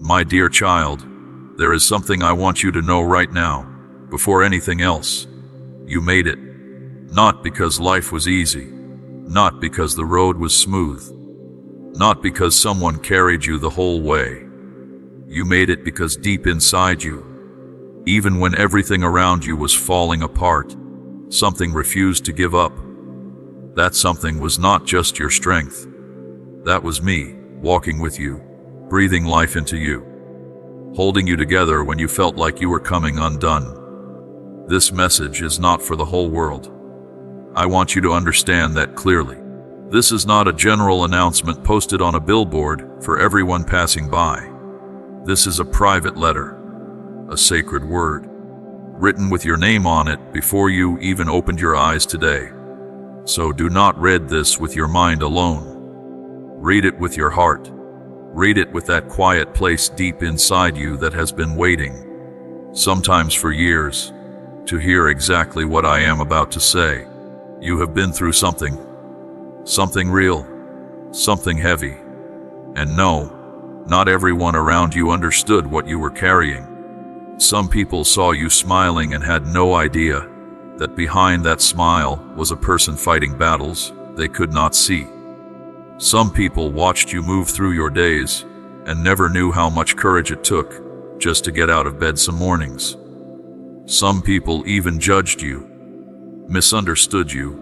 My dear child, there is something I want you to know right now, before anything else. You made it. Not because life was easy, not because the road was smooth, not because someone carried you the whole way. You made it because deep inside you, even when everything around you was falling apart, something refused to give up. That something was not just your strength. That was me, walking with you, breathing life into you, holding you together when you felt like you were coming undone. This message is not for the whole world. I want you to understand that clearly. This is not a general announcement posted on a billboard for everyone passing by. This is a private letter, a sacred word, written with your name on it before you even opened your eyes today. So do not read this with your mind alone. Read it with your heart. Read it with that quiet place deep inside you that has been waiting, sometimes for years, to hear exactly what I am about to say. You have been through something real, something heavy. And no, not everyone around you understood what you were carrying. Some people saw you smiling and had no idea that behind that smile was a person fighting battles they could not see. Some people watched you move through your days and never knew how much courage it took just to get out of bed some mornings. Some people even judged you, misunderstood you,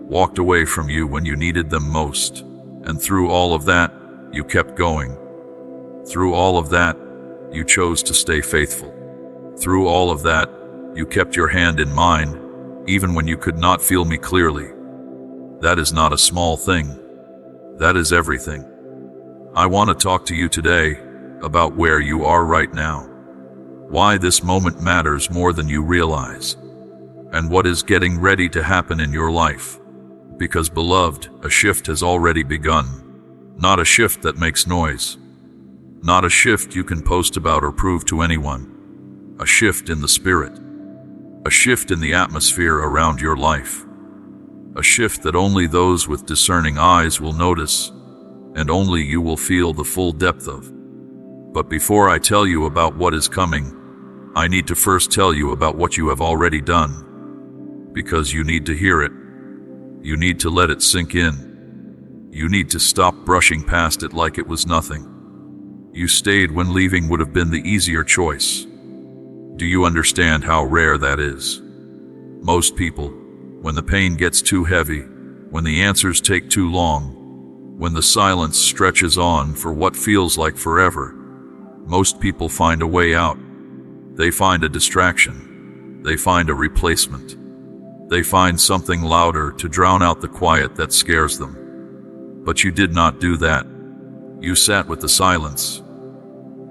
walked away from you when you needed them most. And through all of that, you kept going. Through all of that, you chose to stay faithful. Through all of that, you kept your hand in mine, even when you could not feel me clearly. That is not a small thing. That is everything. I want to talk to you today about where you are right now, why this moment matters more than you realize, and what is getting ready to happen in your life. Because, beloved, a shift has already begun. Not a shift that makes noise. Not a shift you can post about or prove to anyone. A shift in the spirit. A shift in the atmosphere around your life. A shift that only those with discerning eyes will notice, and only you will feel the full depth of. But before I tell you about what is coming, I need to first tell you about what you have already done. Because you need to hear it. You need to let it sink in. You need to stop brushing past it like it was nothing. You stayed when leaving would have been the easier choice. Do you understand how rare that is? Most people, when the pain gets too heavy, when the answers take too long, when the silence stretches on for what feels like forever, most people find a way out. They find a distraction. They find a replacement. They find something louder to drown out the quiet that scares them. But you did not do that. You sat with the silence.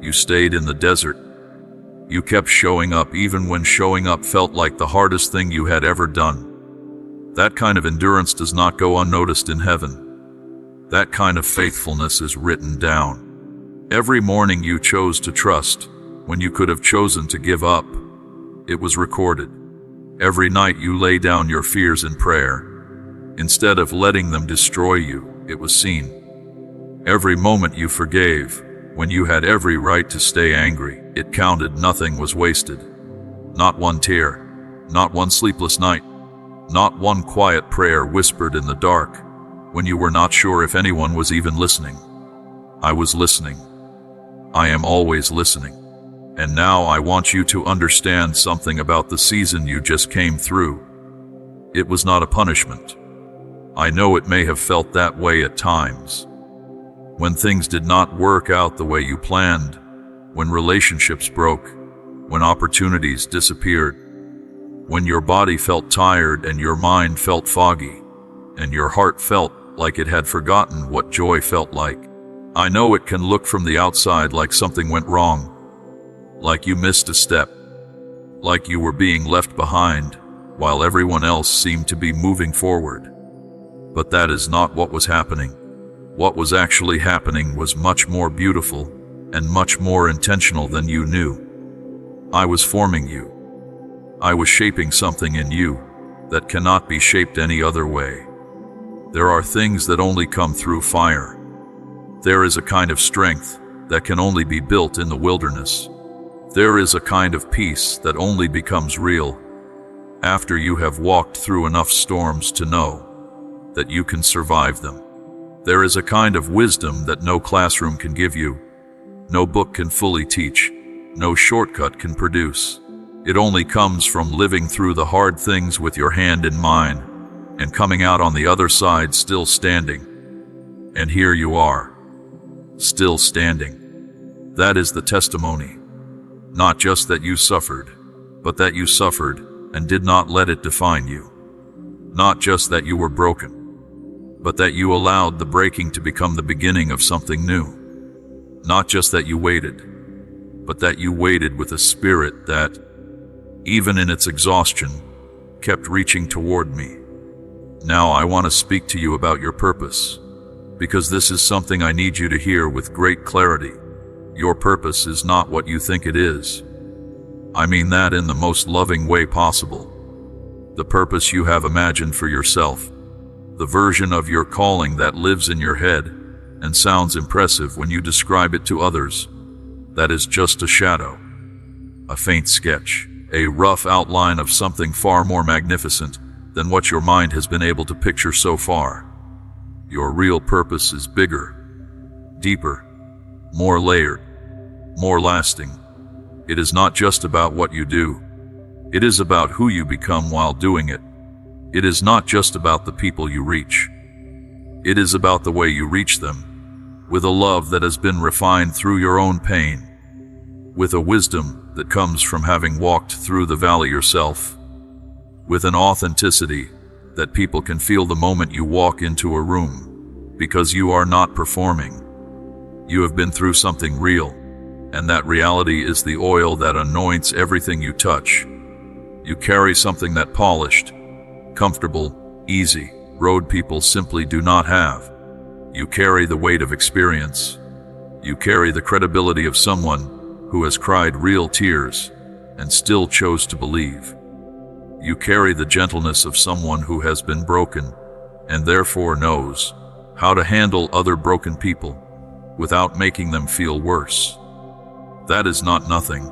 You stayed in the desert. You kept showing up even when showing up felt like the hardest thing you had ever done. That kind of endurance does not go unnoticed in heaven. That kind of faithfulness is written down. Every morning you chose to trust when you could have chosen to give up. It was recorded. Every night you lay down your fears in prayer. Instead of letting them destroy you, it was seen. Every moment you forgave, when you had every right to stay angry, it counted. Nothing was wasted. Not one tear, not one sleepless night, not one quiet prayer whispered in the dark, when you were not sure if anyone was even listening. I was listening. I am always listening. And now I want you to understand something about the season you just came through. It was not a punishment. I know it may have felt that way at times. When things did not work out the way you planned, when relationships broke, when opportunities disappeared, when your body felt tired and your mind felt foggy, and your heart felt like it had forgotten what joy felt like. I know it can look from the outside like something went wrong, like you missed a step, like you were being left behind, while everyone else seemed to be moving forward. But that is not what was happening. What was actually happening was much more beautiful and much more intentional than you knew. I was forming you. I was shaping something in you that cannot be shaped any other way. There are things that only come through fire. There is a kind of strength that can only be built in the wilderness. There is a kind of peace that only becomes real after you have walked through enough storms to know that you can survive them. There is a kind of wisdom that no classroom can give you, no book can fully teach, no shortcut can produce. It only comes from living through the hard things with your hand in mine and coming out on the other side still standing. And here you are, still standing. That is the testimony. Not just that you suffered, but that you suffered and did not let it define you. Not just that you were broken, but that you allowed the breaking to become the beginning of something new. Not just that you waited, but that you waited with a spirit that, even in its exhaustion, kept reaching toward me. Now I want to speak to you about your purpose, because this is something I need you to hear with great clarity. Your purpose is not what you think it is. I mean that in the most loving way possible. The purpose you have imagined for yourself, the version of your calling that lives in your head and sounds impressive when you describe it to others, that is just a shadow, a faint sketch, a rough outline of something far more magnificent than what your mind has been able to picture so far. Your real purpose is bigger, deeper, more layered, more lasting. It is not just about what you do. It is about who you become while doing it. It is not just about the people you reach. It is about the way you reach them, with a love that has been refined through your own pain, with a wisdom that comes from having walked through the valley yourself, with an authenticity that people can feel the moment you walk into a room, because you are not performing. You have been through something real, and that reality is the oil that anoints everything you touch. You carry something that polished, comfortable, easy road people simply do not have. You carry the weight of experience. You carry the credibility of someone who has cried real tears and still chose to believe. You carry the gentleness of someone who has been broken and therefore knows how to handle other broken people without making them feel worse. That is not nothing.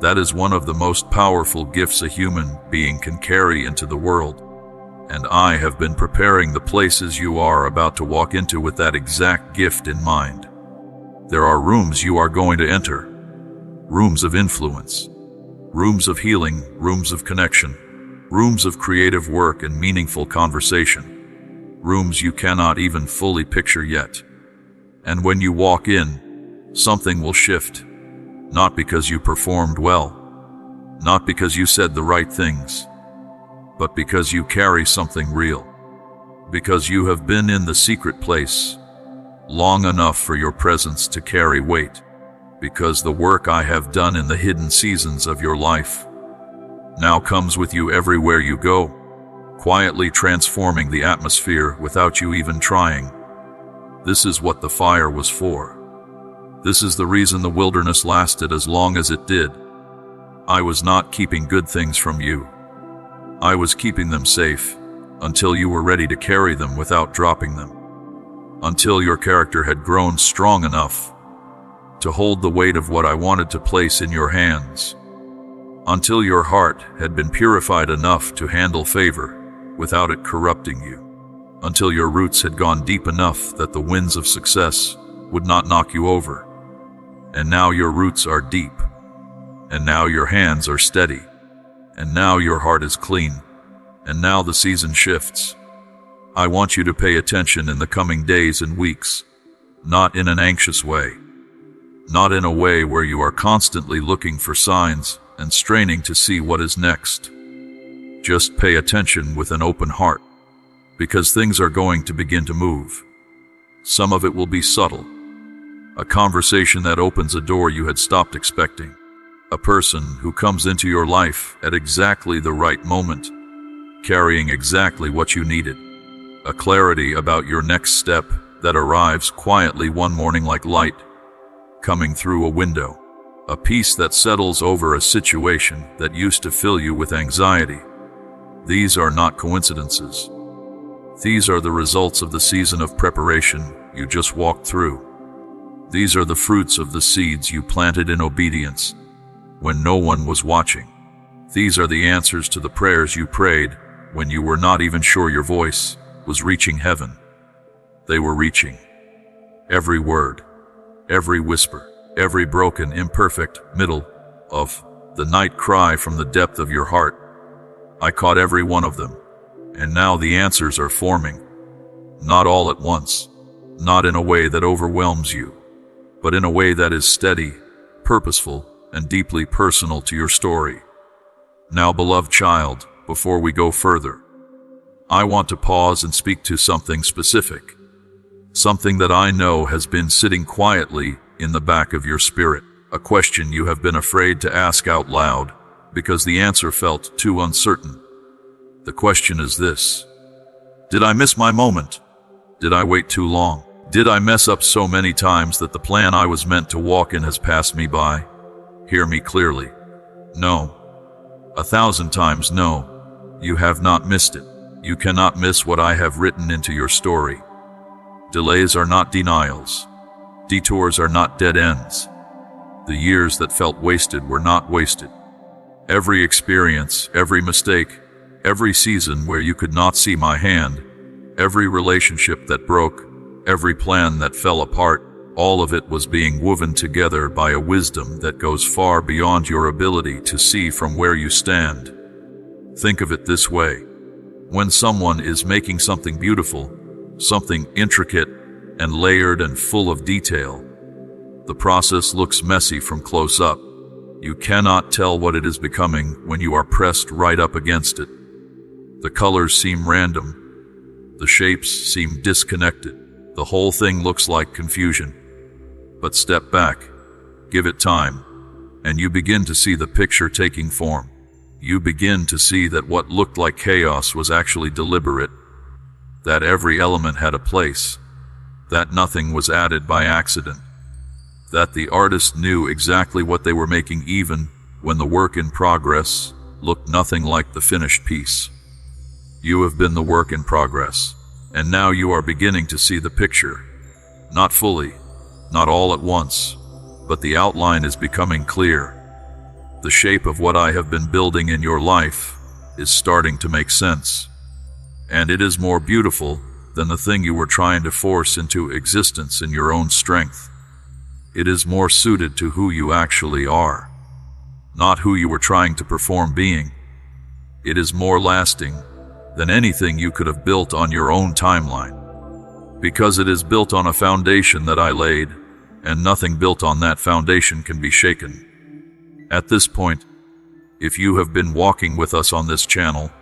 That is one of the most powerful gifts a human being can carry into the world. And I have been preparing the places you are about to walk into with that exact gift in mind. There are rooms you are going to enter, rooms of influence, rooms of healing, rooms of connection, rooms of creative work and meaningful conversation, rooms you cannot even fully picture yet. And when you walk in, something will shift. Not because you performed well, not because you said the right things, but because you carry something real. Because you have been in the secret place long enough for your presence to carry weight. Because the work I have done in the hidden seasons of your life now comes with you everywhere you go, quietly transforming the atmosphere without you even trying. This is what the fire was for. This is the reason the wilderness lasted as long as it did. I was not keeping good things from you. I was keeping them safe until you were ready to carry them without dropping them. Until your character had grown strong enough to hold the weight of what I wanted to place in your hands. Until your heart had been purified enough to handle favor without it corrupting you. Until your roots had gone deep enough that the winds of success would not knock you over. And now your roots are deep, and now your hands are steady, and now your heart is clean, and now the season shifts. I want you to pay attention in the coming days and weeks, not in an anxious way, not in a way where you are constantly looking for signs and straining to see what is next. Just pay attention with an open heart, because things are going to begin to move. Some of it will be subtle. A conversation that opens a door you had stopped expecting. A person who comes into your life at exactly the right moment, carrying exactly what you needed. A clarity about your next step that arrives quietly one morning like light, coming through a window. A peace that settles over a situation that used to fill you with anxiety. These are not coincidences. These are the results of the season of preparation you just walked through. These are the fruits of the seeds you planted in obedience when no one was watching. These are the answers to the prayers you prayed when you were not even sure your voice was reaching heaven. They were reaching. Every word, every whisper, every broken, imperfect middle of the night cry from the depth of your heart. I caught every one of them, and now the answers are forming. Not all at once, not in a way that overwhelms you, but in a way that is steady, purposeful, and deeply personal to your story. Now, beloved child, before we go further, I want to pause and speak to something specific, something that I know has been sitting quietly in the back of your spirit, a question you have been afraid to ask out loud because the answer felt too uncertain. The question is this: did I miss my moment? Did I wait too long? Did I mess up so many times that the plan I was meant to walk in has passed me by? Hear me clearly. No. 1,000 times no. You have not missed it. You cannot miss what I have written into your story. Delays are not denials. Detours are not dead ends. The years that felt wasted were not wasted. Every experience, every mistake, every season where you could not see my hand, every relationship that broke, every plan that fell apart, all of it was being woven together by a wisdom that goes far beyond your ability to see from where you stand. Think of it this way. When someone is making something beautiful, something intricate and layered and full of detail, the process looks messy from close up. You cannot tell what it is becoming when you are pressed right up against it. The colors seem random. The shapes seem disconnected. The whole thing looks like confusion. But step back, give it time, and you begin to see the picture taking form. You begin to see that what looked like chaos was actually deliberate, that every element had a place, that nothing was added by accident, that the artist knew exactly what they were making even when the work in progress looked nothing like the finished piece. You have been the work in progress, and now you are beginning to see the picture. Not fully, not all at once, but the outline is becoming clear. The shape of what I have been building in your life is starting to make sense. And it is more beautiful than the thing you were trying to force into existence in your own strength. It is more suited to who you actually are, not who you were trying to perform being. It is more lasting than anything you could have built on your own timeline, because it is built on a foundation that I laid, and nothing built on that foundation can be shaken. At this point, if you have been walking with us on this channel,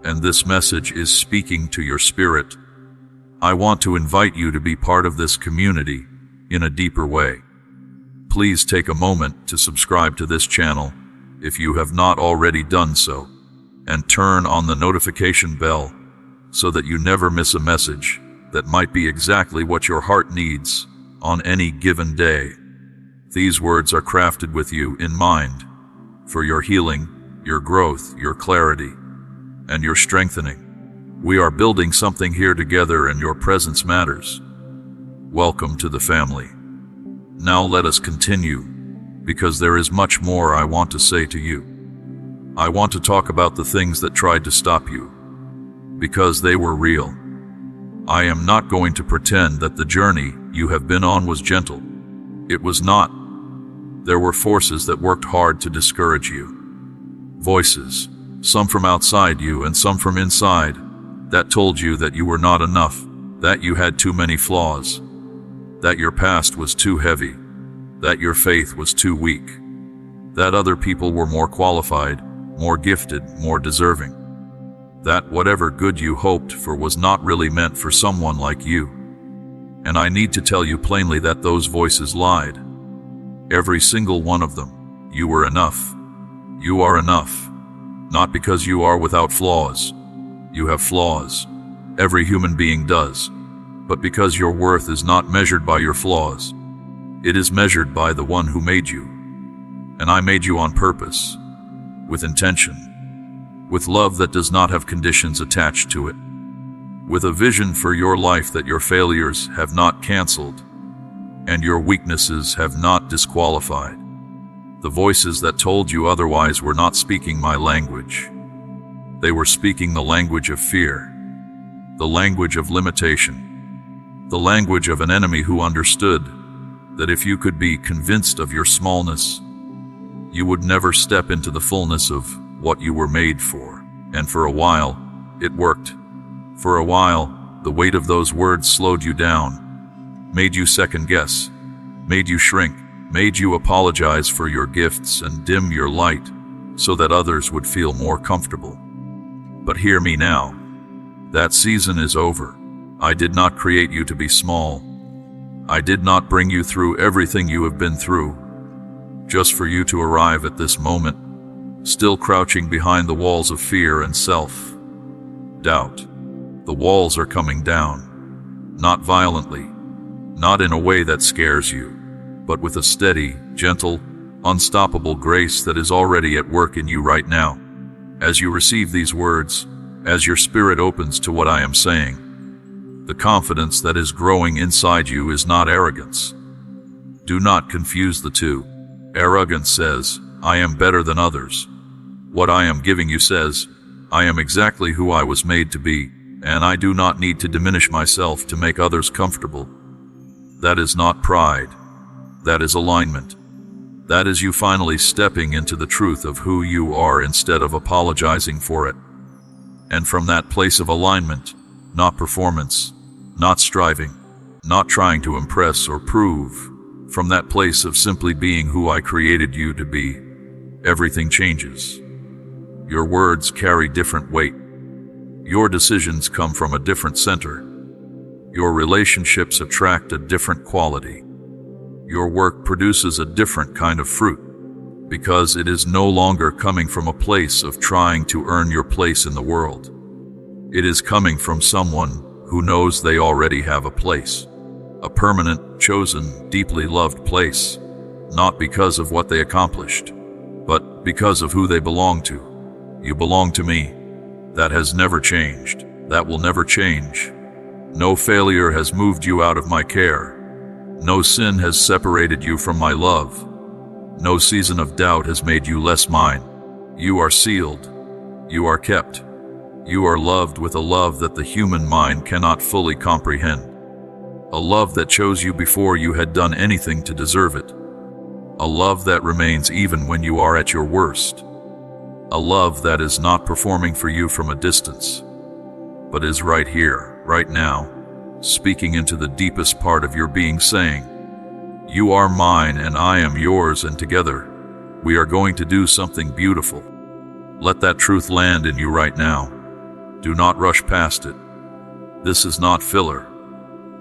and this message is speaking to your spirit, I want to invite you to be part of this community in a deeper way. Please take a moment to subscribe to this channel if you have not already done so, and turn on the notification bell so that you never miss a message that might be exactly what your heart needs on any given day. These words are crafted with you in mind for your healing, your growth, your clarity, and your strengthening. We are building something here together, and your presence matters. Welcome to the family. Now let us continue, because there is much more I want to say to you. I want to talk about the things that tried to stop you, because they were real. I am not going to pretend that the journey you have been on was gentle. It was not. There were forces that worked hard to discourage you. Voices, some from outside you and some from inside, that told you that you were not enough, that you had too many flaws, that your past was too heavy, that your faith was too weak, that other people were more qualified, more gifted, more deserving, that whatever good you hoped for was not really meant for someone like you. And I need to tell you plainly that those voices lied. Every single one of them. You were enough. You are enough. Not because you are without flaws. You have flaws. Every human being does. But because your worth is not measured by your flaws. It is measured by the one who made you. And I made you on purpose, with intention, with love that does not have conditions attached to it, with a vision for your life that your failures have not canceled, and your weaknesses have not disqualified. The voices that told you otherwise were not speaking my language. They were speaking the language of fear, the language of limitation, the language of an enemy who understood that if you could be convinced of your smallness, you would never step into the fullness of what you were made for. And for a while, it worked. For a while, the weight of those words slowed you down, made you second guess, made you shrink, made you apologize for your gifts and dim your light so that others would feel more comfortable. But hear me now. That season is over. I did not create you to be small. I did not bring you through everything you have been through, just for you to arrive at this moment, still crouching behind the walls of fear and self-doubt. The walls are coming down, not violently, not in a way that scares you, but with a steady, gentle, unstoppable grace that is already at work in you right now. As you receive these words, as your spirit opens to what I am saying, the confidence that is growing inside you is not arrogance. Do not confuse the two. Arrogance says, I am better than others. What I am giving you says, I am exactly who I was made to be, and I do not need to diminish myself to make others comfortable. That is not pride. That is alignment. That is you finally stepping into the truth of who you are instead of apologizing for it. And from that place of alignment, not performance, not striving, not trying to impress or prove, from that place of simply being who I created you to be, everything changes. Your words carry different weight. Your decisions come from a different center. Your relationships attract a different quality. Your work produces a different kind of fruit, because it is no longer coming from a place of trying to earn your place in the world. It is coming from someone who knows they already have a place, a permanent, chosen, deeply loved place, not because of what they accomplished, but because of who they belong to. You belong to me. That has never changed. That will never change. No failure has moved you out of my care. No sin has separated you from my love. No season of doubt has made you less mine. You are sealed. You are kept. You are loved with a love that the human mind cannot fully comprehend. A love that chose you before you had done anything to deserve it. A love that remains even when you are at your worst. A love that is not performing for you from a distance, but is right here, right now, speaking into the deepest part of your being, saying, you are mine and I am yours, and together we are going to do something beautiful. Let that truth land in you right now. Do not rush past it. This is not filler.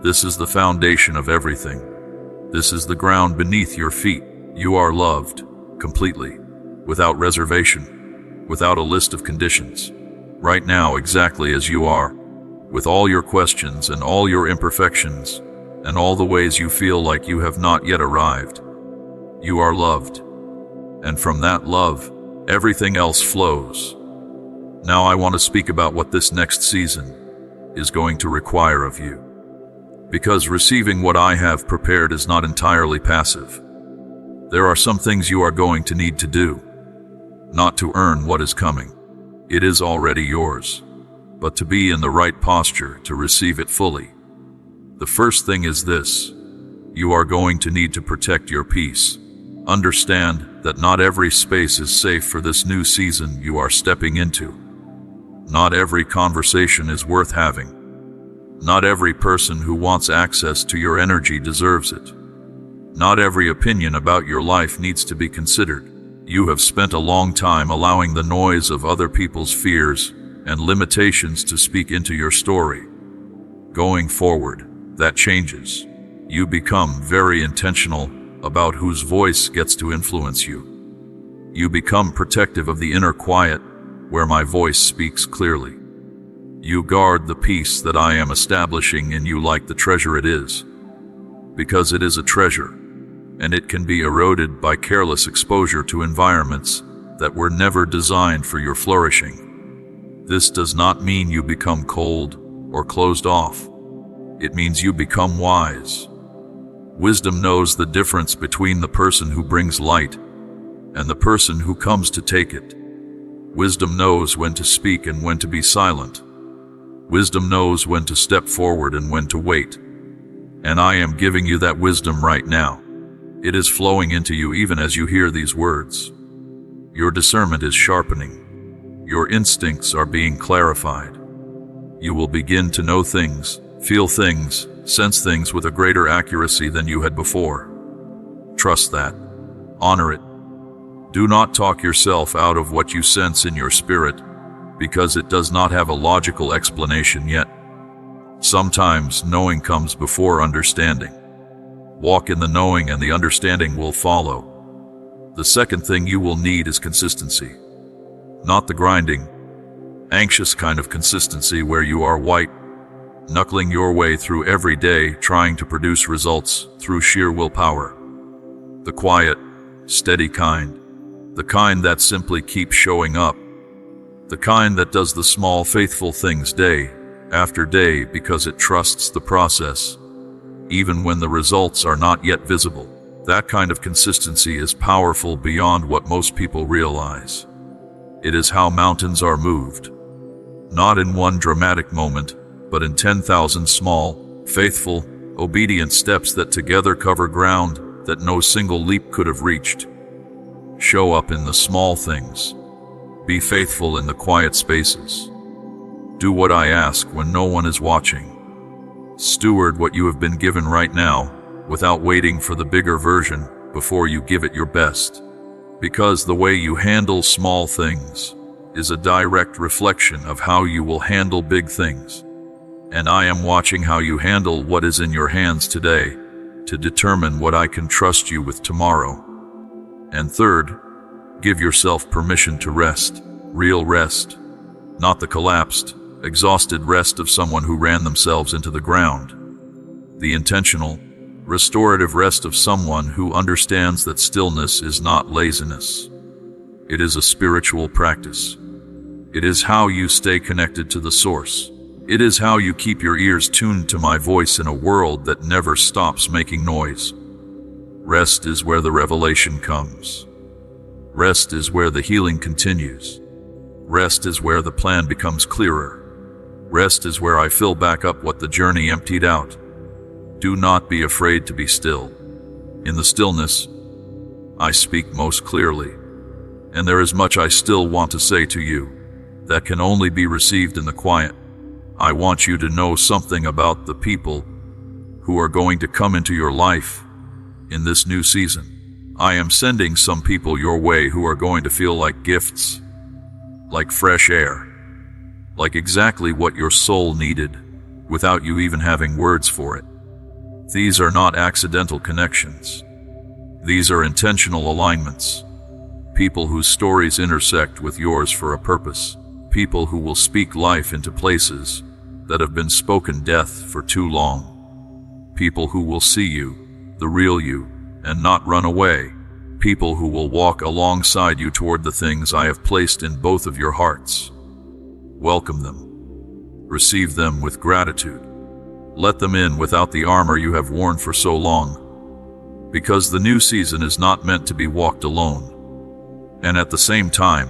This is the foundation of everything. This is the ground beneath your feet. You are loved, completely, without reservation, without a list of conditions. Right now, exactly as you are, with all your questions and all your imperfections, and all the ways you feel like you have not yet arrived. You are loved. And from that love, everything else flows. Now I want to speak about what this next season is going to require of you. Because receiving what I have prepared is not entirely passive. There are some things you are going to need to do, not to earn what is coming. It is already yours, but to be in the right posture to receive it fully. The first thing is this: you are going to need to protect your peace. Understand that not every space is safe for this new season you are stepping into. Not every conversation is worth having. Not every person who wants access to your energy deserves it. Not every opinion about your life needs to be considered. You have spent a long time allowing the noise of other people's fears and limitations to speak into your story. Going forward, that changes. You become very intentional about whose voice gets to influence you. You become protective of the inner quiet where my voice speaks clearly. You guard the peace that I am establishing in you like the treasure it is, because it is a treasure, and it can be eroded by careless exposure to environments that were never designed for your flourishing. This does not mean you become cold or closed off. It means you become wise. Wisdom knows the difference between the person who brings light and the person who comes to take it. Wisdom knows when to speak and when to be silent. Wisdom knows when to step forward and when to wait. And I am giving you that wisdom right now. It is flowing into you even as you hear these words. Your discernment is sharpening. Your instincts are being clarified. You will begin to know things, feel things, sense things with a greater accuracy than you had before. Trust that. Honor it. Do not talk yourself out of what you sense in your spirit, because it does not have a logical explanation yet. Sometimes knowing comes before understanding. Walk in the knowing and the understanding will follow. The second thing you will need is consistency. Not the grinding, anxious kind of consistency where you are knuckling your way through every day trying to produce results through sheer willpower. The quiet, steady kind. The kind that simply keeps showing up. The kind that does the small faithful things day after day because it trusts the process, even when the results are not yet visible. That kind of consistency is powerful beyond what most people realize. It is how mountains are moved. Not in one dramatic moment, but in 10,000 small, faithful, obedient steps that together cover ground that no single leap could have reached. Show up in the small things. Be faithful in the quiet spaces. Do what I ask when no one is watching. Steward what you have been given right now, without waiting for the bigger version before you give it your best. Because the way you handle small things is a direct reflection of how you will handle big things. And I am watching how you handle what is in your hands today to determine what I can trust you with tomorrow. And third, give yourself permission to rest, real rest, not the collapsed, exhausted rest of someone who ran themselves into the ground. The intentional, restorative rest of someone who understands that stillness is not laziness. It is a spiritual practice. It is how you stay connected to the source. It is how you keep your ears tuned to my voice in a world that never stops making noise. Rest is where the revelation comes. Rest is where the healing continues. Rest is where the plan becomes clearer. Rest is where I fill back up what the journey emptied out. Do not be afraid to be still. In the stillness, I speak most clearly. And there is much I still want to say to you that can only be received in the quiet. I want you to know something about the people who are going to come into your life in this new season. I am sending some people your way who are going to feel like gifts, like fresh air, like exactly what your soul needed, without you even having words for it. These are not accidental connections. These are intentional alignments. People whose stories intersect with yours for a purpose. People who will speak life into places that have been spoken death for too long. People who will see you, the real you, and not run away. People who will walk alongside you toward the things I have placed in both of your hearts. Welcome them. Receive them with gratitude. Let them in without the armor you have worn for so long. Because the new season is not meant to be walked alone. And at the same time,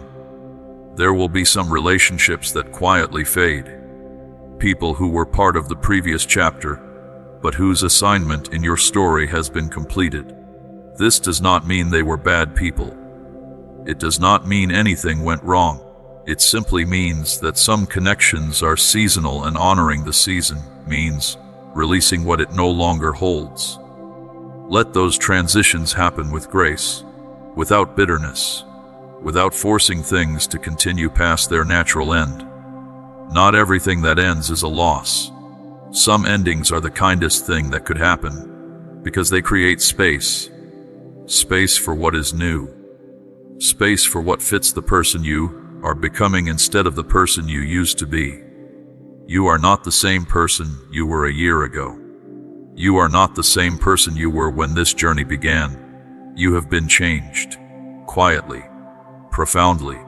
there will be some relationships that quietly fade. People who were part of the previous chapter, but whose assignment in your story has been completed. This does not mean they were bad people. It does not mean anything went wrong. It simply means that some connections are seasonal, and honoring the season means releasing what it no longer holds. Let those transitions happen with grace, without bitterness, without forcing things to continue past their natural end. Not everything that ends is a loss. Some endings are the kindest thing that could happen, because they create space. Space for what is new. Space for what fits the person you are becoming instead of the person you used to be. You are not the same person you were a year ago. You are not the same person you were when this journey began. You have been changed. Quietly. Profoundly.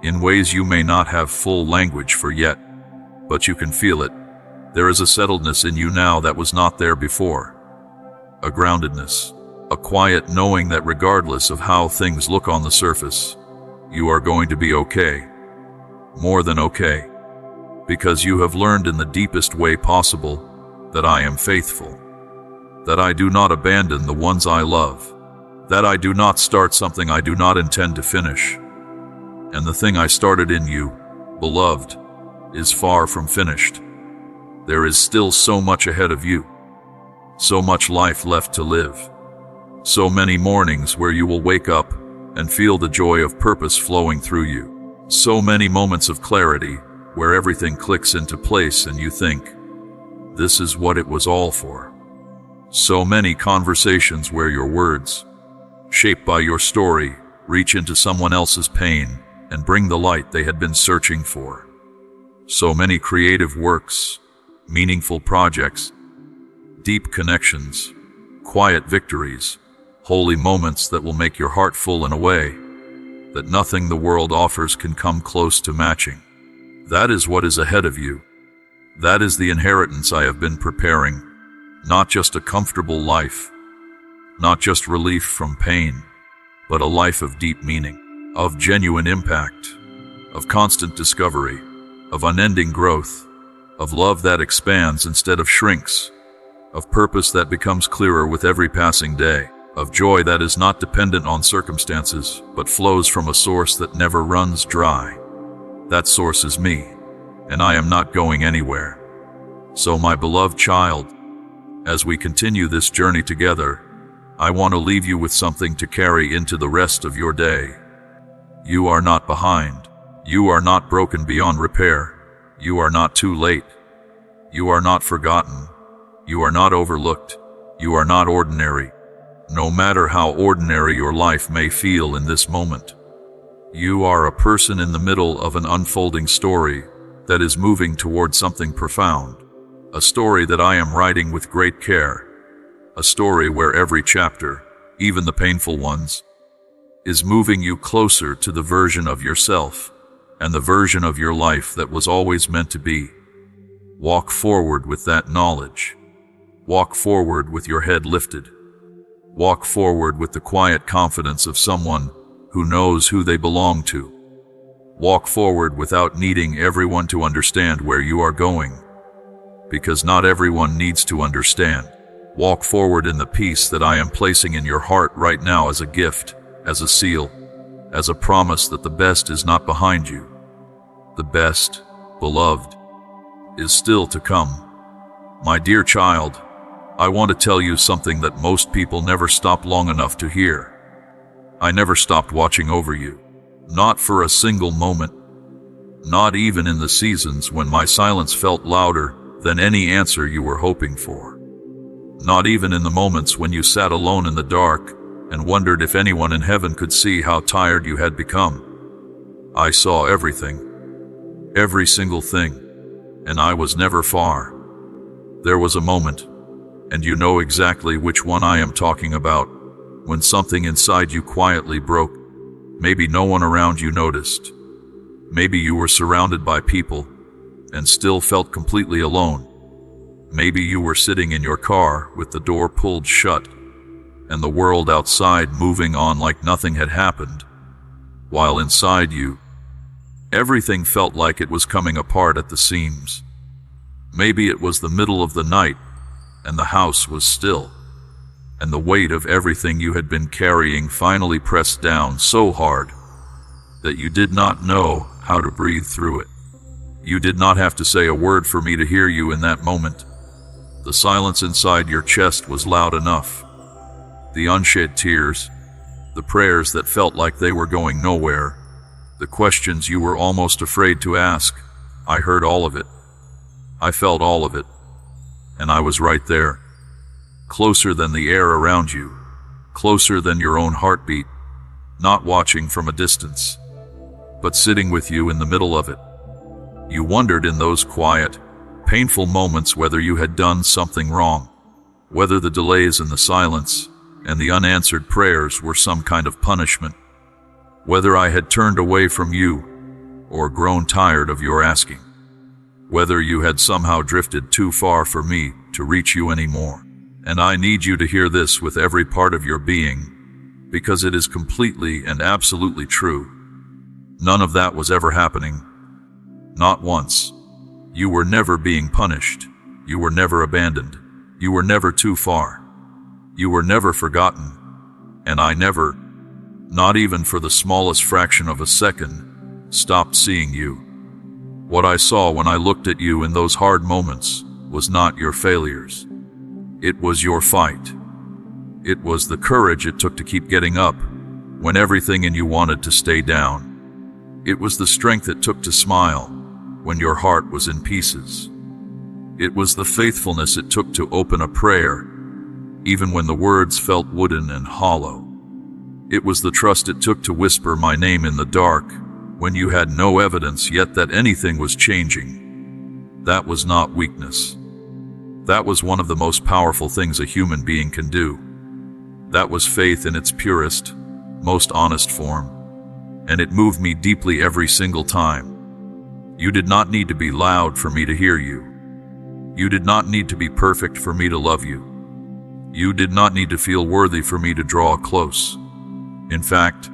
In ways you may not have full language for yet. But you can feel it. There is a settledness in you now that was not there before. a groundedness, a quiet knowing that regardless of how things look on the surface, you are going to be okay. More than okay. Because you have learned in the deepest way possible that I am faithful, that I do not abandon the ones I love, that I do not start something I do not intend to finish. And the thing I started in you, beloved, is far from finished. There is still so much ahead of you, so much life left to live, so many mornings where you will wake up and feel the joy of purpose flowing through you, so many moments of clarity where everything clicks into place and you think, this is what it was all for. So many conversations where your words, shaped by your story, reach into someone else's pain and bring the light they had been searching for. So many creative works, meaningful projects, deep connections, quiet victories, holy moments that will make your heart full in a way that nothing the world offers can come close to matching. That is what is ahead of you. That is the inheritance I have been preparing. Not just a comfortable life, not just relief from pain, but a life of deep meaning, of genuine impact, of constant discovery, of unending growth, of love that expands instead of shrinks, of purpose that becomes clearer with every passing day, of joy that is not dependent on circumstances, but flows from a source that never runs dry. That source is me, and I am not going anywhere. So my beloved child, as we continue this journey together, I want to leave you with something to carry into the rest of your day. You are not behind. You are not broken beyond repair. You are not too late. You are not forgotten. You are not overlooked. You are not ordinary. No matter how ordinary your life may feel in this moment, you are a person in the middle of an unfolding story that is moving toward something profound. A story that I am writing with great care. A story where every chapter, even the painful ones, is moving you closer to the version of yourself and the version of your life that was always meant to be. Walk forward with that knowledge. Walk forward with your head lifted. Walk forward with the quiet confidence of someone who knows who they belong to. Walk forward without needing everyone to understand where you are going, because not everyone needs to understand. Walk forward in the peace that I am placing in your heart right now as a gift, as a seal, as a promise that the best is not behind you. The best, beloved, is still to come. My dear child, I want to tell you something that most people never stop long enough to hear. I never stopped watching over you. Not for a single moment. Not even in the seasons when my silence felt louder than any answer you were hoping for. Not even in the moments when you sat alone in the dark and wondered if anyone in heaven could see how tired you had become. I saw everything, every single thing, and I was never far. There was a moment, and you know exactly which one I am talking about, when something inside you quietly broke. Maybe no one around you noticed. Maybe you were surrounded by people and still felt completely alone. Maybe you were sitting in your car with the door pulled shut and the world outside moving on like nothing had happened, while inside you, everything felt like it was coming apart at the seams. Maybe it was the middle of the night and the house was still, and the weight of everything you had been carrying finally pressed down so hard that you did not know how to breathe through it. You did not have to say a word for me to hear you in that moment. The silence inside your chest was loud enough. The unshed tears, the prayers that felt like they were going nowhere, the questions you were almost afraid to ask, I heard all of it. I felt all of it. And I was right there. Closer than the air around you, closer than your own heartbeat, not watching from a distance, but sitting with you in the middle of it. You wondered in those quiet, painful moments whether you had done something wrong, whether the delays and the silence and the unanswered prayers were some kind of punishment, whether I had turned away from you or grown tired of your asking, whether you had somehow drifted too far for me to reach you anymore. And I need you to hear this with every part of your being, because it is completely and absolutely true. None of that was ever happening. Not once. You were never being punished. You were never abandoned. You were never too far. You were never forgotten. And I never, not even for the smallest fraction of a second, stopped seeing you. What I saw when I looked at you in those hard moments was not your failures. It was your fight. It was the courage it took to keep getting up when everything in you wanted to stay down. It was the strength it took to smile when your heart was in pieces. It was the faithfulness it took to open a prayer, even when the words felt wooden and hollow. It was the trust it took to whisper my name in the dark when you had no evidence yet that anything was changing. That was not weakness. That was one of the most powerful things a human being can do. That was faith in its purest, most honest form, and it moved me deeply every single time. You did not need to be loud for me to hear you. You did not need to be perfect for me to love you. You did not need to feel worthy for me to draw close. In fact,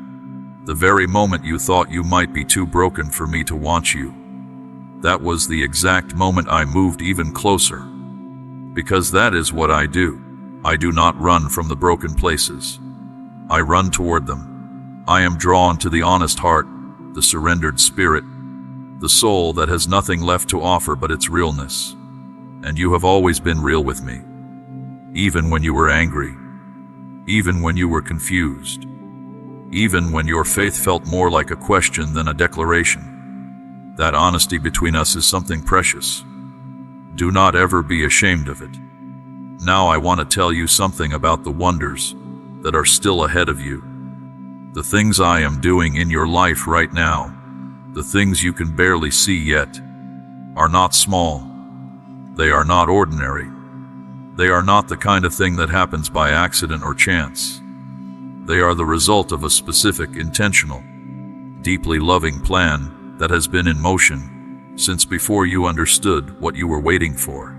the very moment you thought you might be too broken for me to want you, that was the exact moment I moved even closer. Because that is what I do. I do not run from the broken places. I run toward them. I am drawn to the honest heart, the surrendered spirit, the soul that has nothing left to offer but its realness. And you have always been real with me. Even when you were angry. Even when you were confused. Even when your faith felt more like a question than a declaration. That honesty between us is something precious. Do not ever be ashamed of it. Now I want to tell you something about the wonders that are still ahead of you. The things I am doing in your life right now, the things you can barely see yet, are not small. They are not ordinary. They are not the kind of thing that happens by accident or chance. They are the result of a specific, intentional, deeply loving plan that has been in motion since before you understood what you were waiting for.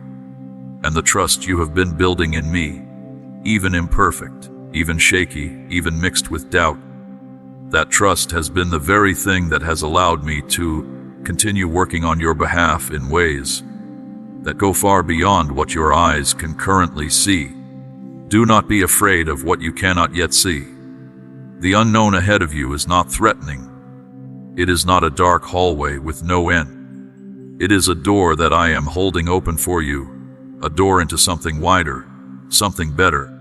And the trust you have been building in me, even imperfect, even shaky, even mixed with doubt, that trust has been the very thing that has allowed me to continue working on your behalf in ways that go far beyond what your eyes can currently see. Do not be afraid of what you cannot yet see. The unknown ahead of you is not threatening. It is not a dark hallway with no end. It is a door that I am holding open for you, a door into something wider, something better,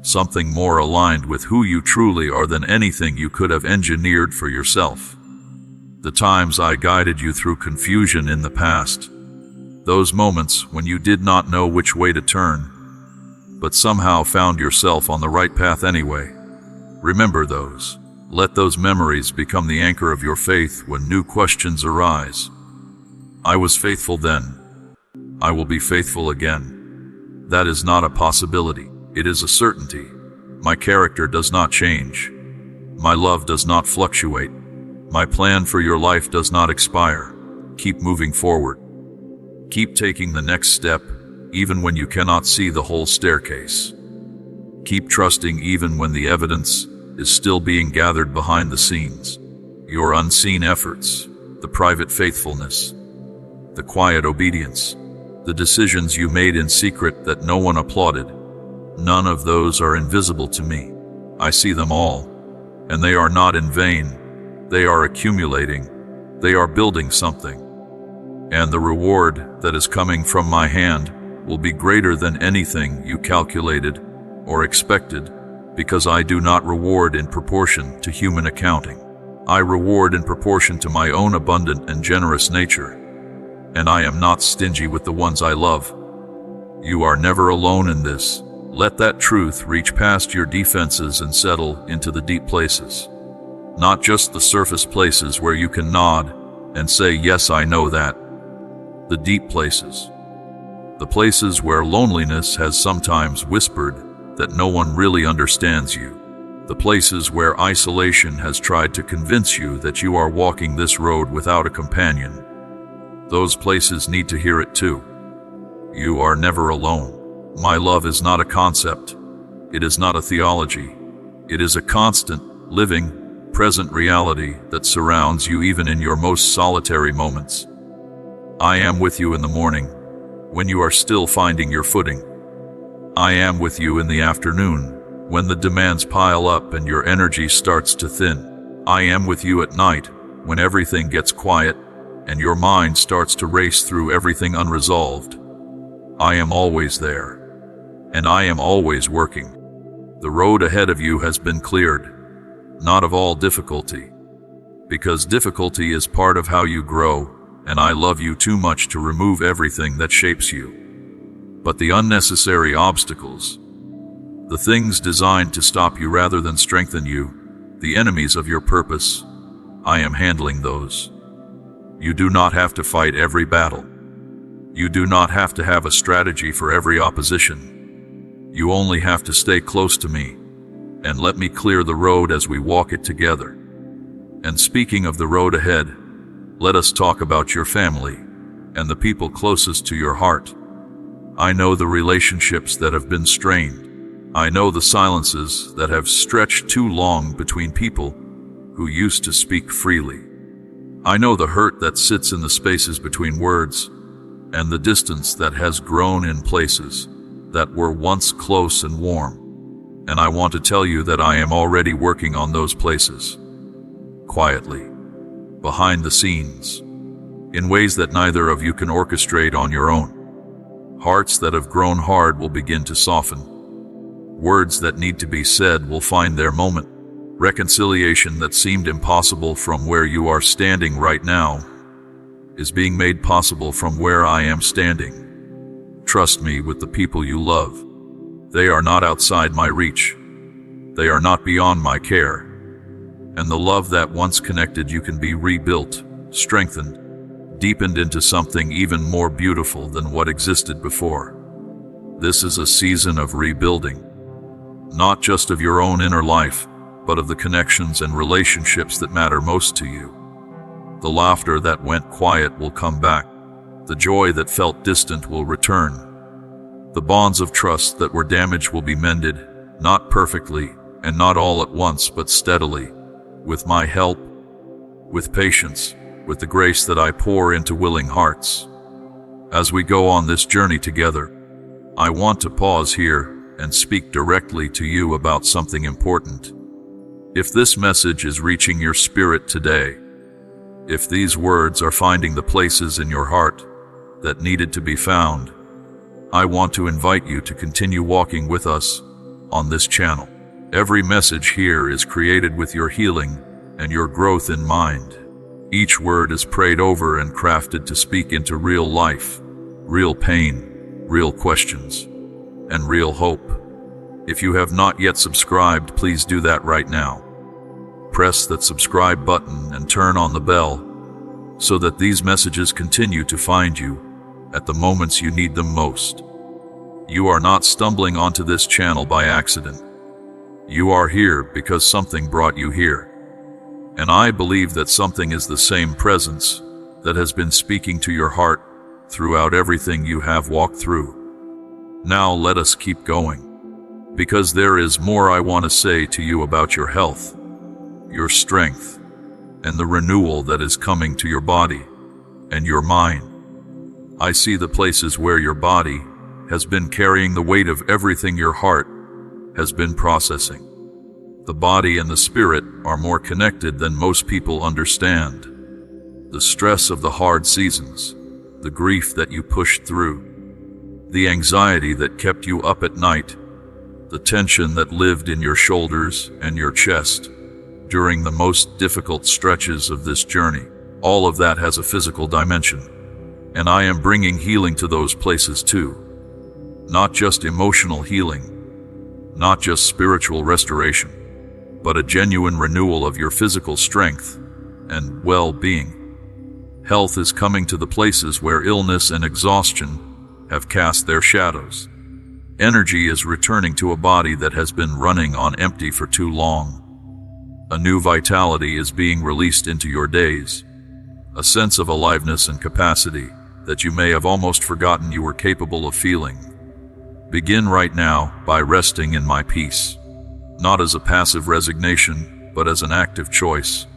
something more aligned with who you truly are than anything you could have engineered for yourself. The times I guided you through confusion in the past, those moments when you did not know which way to turn, but somehow found yourself on the right path anyway. Remember those. Let those memories become the anchor of your faith when new questions arise. I was faithful then. I will be faithful again. That is not a possibility. It is a certainty. My character does not change. My love does not fluctuate. My plan for your life does not expire. Keep moving forward. Keep taking the next step, even when you cannot see the whole staircase. Keep trusting even when the evidence is still being gathered behind the scenes. Your unseen efforts, the private faithfulness, the quiet obedience, the decisions you made in secret that no one applauded, none of those are invisible to me. I see them all, and they are not in vain. They are accumulating. They are building something. And the reward that is coming from my hand will be greater than anything you calculated or expected, because I do not reward in proportion to human accounting. I reward in proportion to my own abundant and generous nature, and I am not stingy with the ones I love. You are never alone in this. Let that truth reach past your defenses and settle into the deep places. Not just the surface places where you can nod and say, yes, I know that. The deep places. The places where loneliness has sometimes whispered that no one really understands you. The places where isolation has tried to convince you that you are walking this road without a companion. Those places need to hear it too. You are never alone. My love is not a concept. It is not a theology. It is a constant, living, present reality that surrounds you even in your most solitary moments. I am with you in the morning, when you are still finding your footing. I am with you in the afternoon, when the demands pile up and your energy starts to thin. I am with you at night, when everything gets quiet and your mind starts to race through everything unresolved. I am always there, and I am always working. The road ahead of you has been cleared, not of all difficulty, because difficulty is part of how you grow, and I love you too much to remove everything that shapes you. But the unnecessary obstacles, the things designed to stop you rather than strengthen you, the enemies of your purpose, I am handling those. You do not have to fight every battle. You do not have to have a strategy for every opposition. You only have to stay close to me and let me clear the road as we walk it together. And speaking of the road ahead, let us talk about your family and the people closest to your heart. I know the relationships that have been strained. I know the silences that have stretched too long between people who used to speak freely. I know the hurt that sits in the spaces between words and the distance that has grown in places that were once close and warm. And I want to tell you that I am already working on those places, quietly, behind the scenes, in ways that neither of you can orchestrate on your own. Hearts that have grown hard will begin to soften. Words that need to be said will find their moment. Reconciliation that seemed impossible from where you are standing right now is being made possible from where I am standing. Trust me with the people you love. They are not outside my reach. They are not beyond my care. And the love that once connected you can be rebuilt, strengthened, deepened into something even more beautiful than what existed before. This is a season of rebuilding, not just of your own inner life, but of the connections and relationships that matter most to you. The laughter that went quiet will come back. The joy that felt distant will return. The bonds of trust that were damaged will be mended, not perfectly and not all at once, but steadily, with my help, with patience, with the grace that I pour into willing hearts. As we go on this journey together, I want to pause here and speak directly to you about something important. If this message is reaching your spirit today, if these words are finding the places in your heart that needed to be found, I want to invite you to continue walking with us on this channel. Every message here is created with your healing and your growth in mind. Each word is prayed over and crafted to speak into real life, real pain, real questions, and real hope. If you have not yet subscribed, please do that right now. Press that subscribe button and turn on the bell so that these messages continue to find you at the moments you need them most. You are not stumbling onto this channel by accident. You are here because something brought you here. And I believe that something is the same presence that has been speaking to your heart throughout everything you have walked through. Now let us keep going, because there is more I want to say to you about your health, your strength, and the renewal that is coming to your body and your mind. I see the places where your body has been carrying the weight of everything your heart has been processing. The body and the spirit are more connected than most people understand. The stress of the hard seasons, the grief that you pushed through, the anxiety that kept you up at night, the tension that lived in your shoulders and your chest during the most difficult stretches of this journey, all of that has a physical dimension. And I am bringing healing to those places too. Not just emotional healing, not just spiritual restoration, but a genuine renewal of your physical strength and well-being. Health is coming to the places where illness and exhaustion have cast their shadows. Energy is returning to a body that has been running on empty for too long. A new vitality is being released into your days, a sense of aliveness and capacity that you may have almost forgotten you were capable of feeling. Begin right now by resting in my peace, not as a passive resignation, but as an active choice.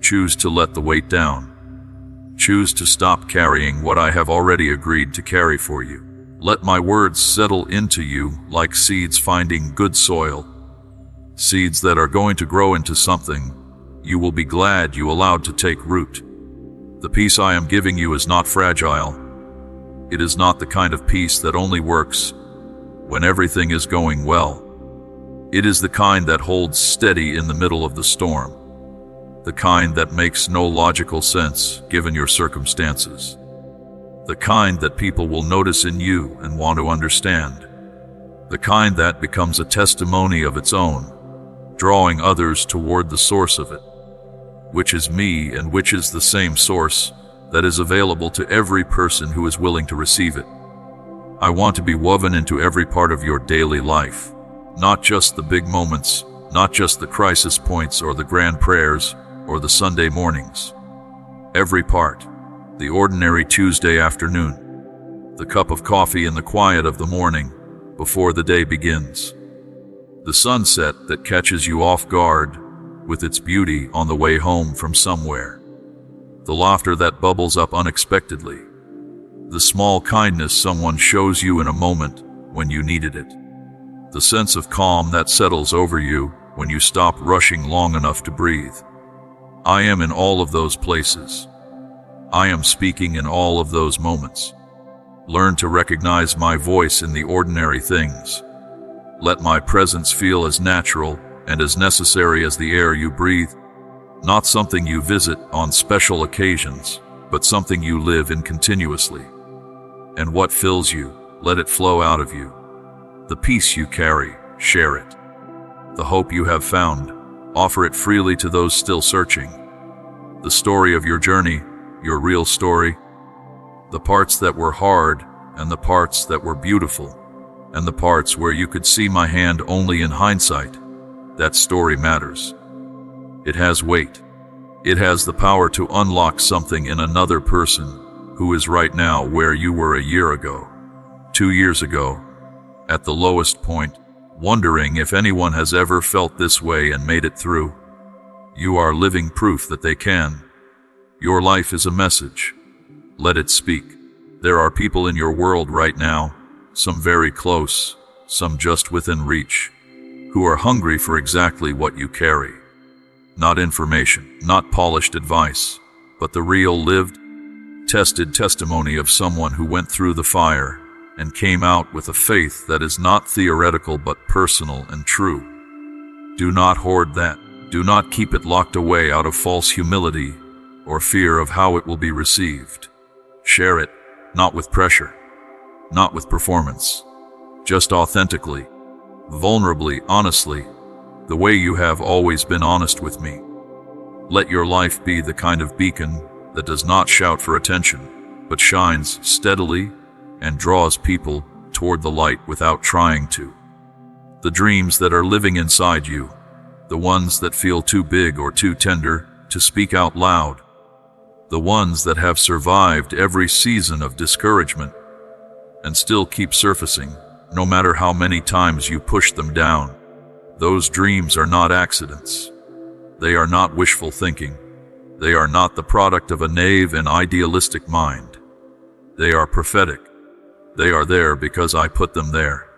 Choose to let the weight down. Choose to stop carrying what I have already agreed to carry for you. Let my words settle into you like seeds finding good soil, seeds that are going to grow into something you will be glad you allowed to take root. The peace I am giving you is not fragile. It is not the kind of peace that only works when everything is going well. It is the kind that holds steady in the middle of the storm, the kind that makes no logical sense given your circumstances, the kind that people will notice in you and want to understand, the kind that becomes a testimony of its own, drawing others toward the source of it, which is me and which is the same source that is available to every person who is willing to receive it. I want to be woven into every part of your daily life, not just the big moments, not just the crisis points or the grand prayers or the Sunday mornings. Every part, the ordinary Tuesday afternoon, the cup of coffee in the quiet of the morning before the day begins, the sunset that catches you off guard with its beauty on the way home from somewhere, the laughter that bubbles up unexpectedly, the small kindness someone shows you in a moment when you needed it, the sense of calm that settles over you when you stop rushing long enough to breathe. I am in all of those places. I am speaking in all of those moments. Learn to recognize my voice in the ordinary things. Let my presence feel as natural and as necessary as the air you breathe, not something you visit on special occasions, but something you live in continuously. And what fills you, let it flow out of you. The peace you carry, share it. The hope you have found, offer it freely to those still searching. The story of your journey, your real story, the parts that were hard and the parts that were beautiful, and the parts where you could see my hand only in hindsight, that story matters. It has weight. It has the power to unlock something in another person who is right now where you were a year ago, 2 years ago, at the lowest point, wondering if anyone has ever felt this way and made it through. You are living proof that they can. Your life is a message. Let it speak. There are people in your world right now, some very close, some just within reach, who are hungry for exactly what you carry. Not information, not polished advice, but the real lived, tested testimony of someone who went through the fire and came out with a faith that is not theoretical but personal and true. Do not hoard that. Do not keep it locked away out of false humility or fear of how it will be received. Share it, not with pressure, not with performance, just authentically, vulnerably, honestly, the way you have always been honest with me. Let your life be the kind of beacon that does not shout for attention, but shines steadily and draws people toward the light without trying to. The dreams that are living inside you, the ones that feel too big or too tender to speak out loud, the ones that have survived every season of discouragement and still keep surfacing, no matter how many times you push them down. Those dreams are not accidents. They are not wishful thinking. They are not the product of a naive and idealistic mind. They are prophetic. They are there because I put them there.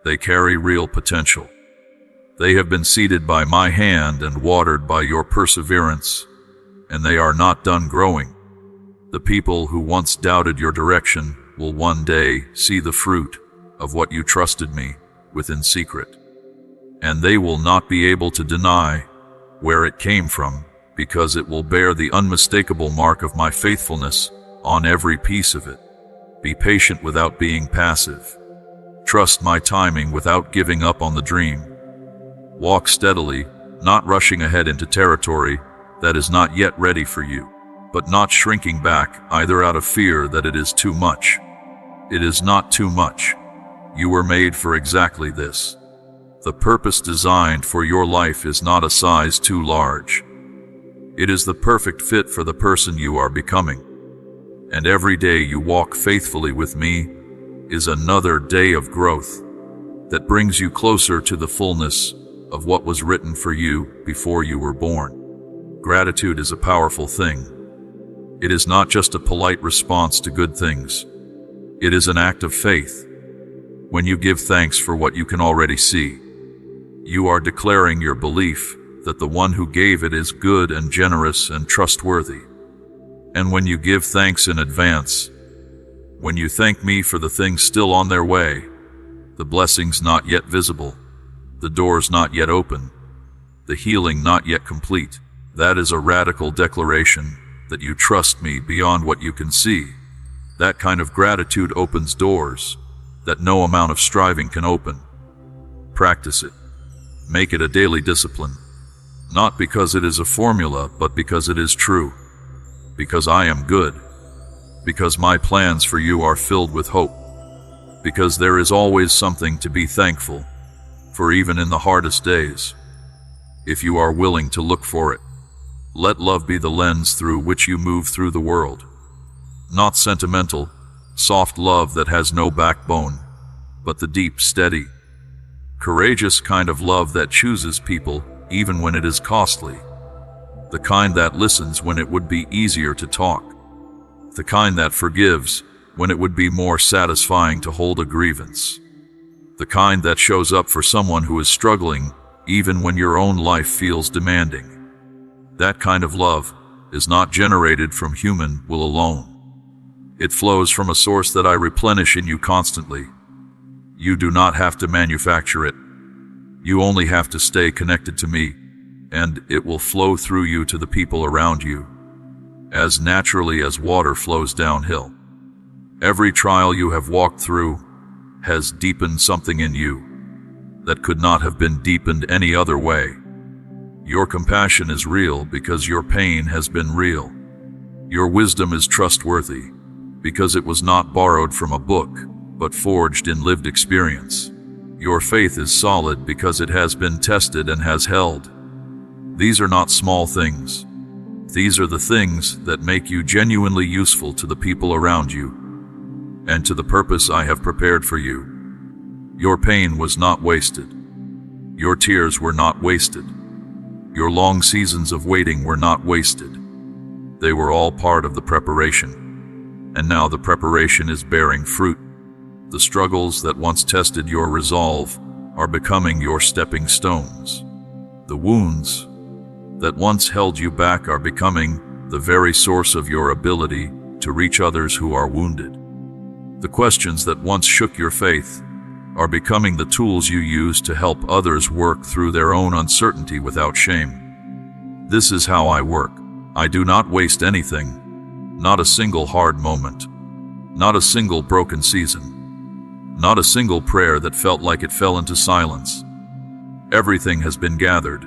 They carry real potential. They have been seeded by my hand and watered by your perseverance, and they are not done growing. The people who once doubted your direction will one day see the fruit of what you trusted me with in secret. And they will not be able to deny where it came from, because it will bear the unmistakable mark of my faithfulness on every piece of it. Be patient without being passive. Trust my timing without giving up on the dream. Walk steadily, not rushing ahead into territory that is not yet ready for you, but not shrinking back either out of fear that it is too much. It is not too much. You were made for exactly this. The purpose designed for your life is not a size too large. It is the perfect fit for the person you are becoming. And every day you walk faithfully with me, is another day of growth that brings you closer to the fullness of what was written for you before you were born. Gratitude is a powerful thing. It is not just a polite response to good things. It is an act of faith. When you give thanks for what you can already see, you are declaring your belief that the one who gave it is good and generous and trustworthy. And when you give thanks in advance, when you thank me for the things still on their way, the blessings not yet visible, the doors not yet open, the healing not yet complete, that is a radical declaration that you trust me beyond what you can see. That kind of gratitude opens doors that no amount of striving can open. Practice it. Make it a daily discipline. Not because it is a formula, but because it is true. Because I am good. Because my plans for you are filled with hope. Because there is always something to be thankful for, even in the hardest days, if you are willing to look for it. Let love be the lens through which you move through the world. Not sentimental, soft love that has no backbone, but the deep, steady, courageous kind of love that chooses people even when it is costly. The kind that listens when it would be easier to talk. The kind that forgives when it would be more satisfying to hold a grievance. The kind that shows up for someone who is struggling even when your own life feels demanding. That kind of love is not generated from human will alone. It flows from a source that I replenish in you constantly. You do not have to manufacture it. You only have to stay connected to me, and it will flow through you to the people around you, as naturally as water flows downhill. Every trial you have walked through has deepened something in you that could not have been deepened any other way. Your compassion is real because your pain has been real. Your wisdom is trustworthy because it was not borrowed from a book, but forged in lived experience. Your faith is solid because it has been tested and has held. These are not small things. These are the things that make you genuinely useful to the people around you and to the purpose I have prepared for you. Your pain was not wasted. Your tears were not wasted. Your long seasons of waiting were not wasted. They were all part of the preparation. And now the preparation is bearing fruit. The struggles that once tested your resolve are becoming your stepping stones. The wounds that once held you back are becoming the very source of your ability to reach others who are wounded. The questions that once shook your faith are becoming the tools you use to help others work through their own uncertainty without shame. This is how I work. I do not waste anything, not a single hard moment, not a single broken season, not a single prayer that felt like it fell into silence. Everything has been gathered.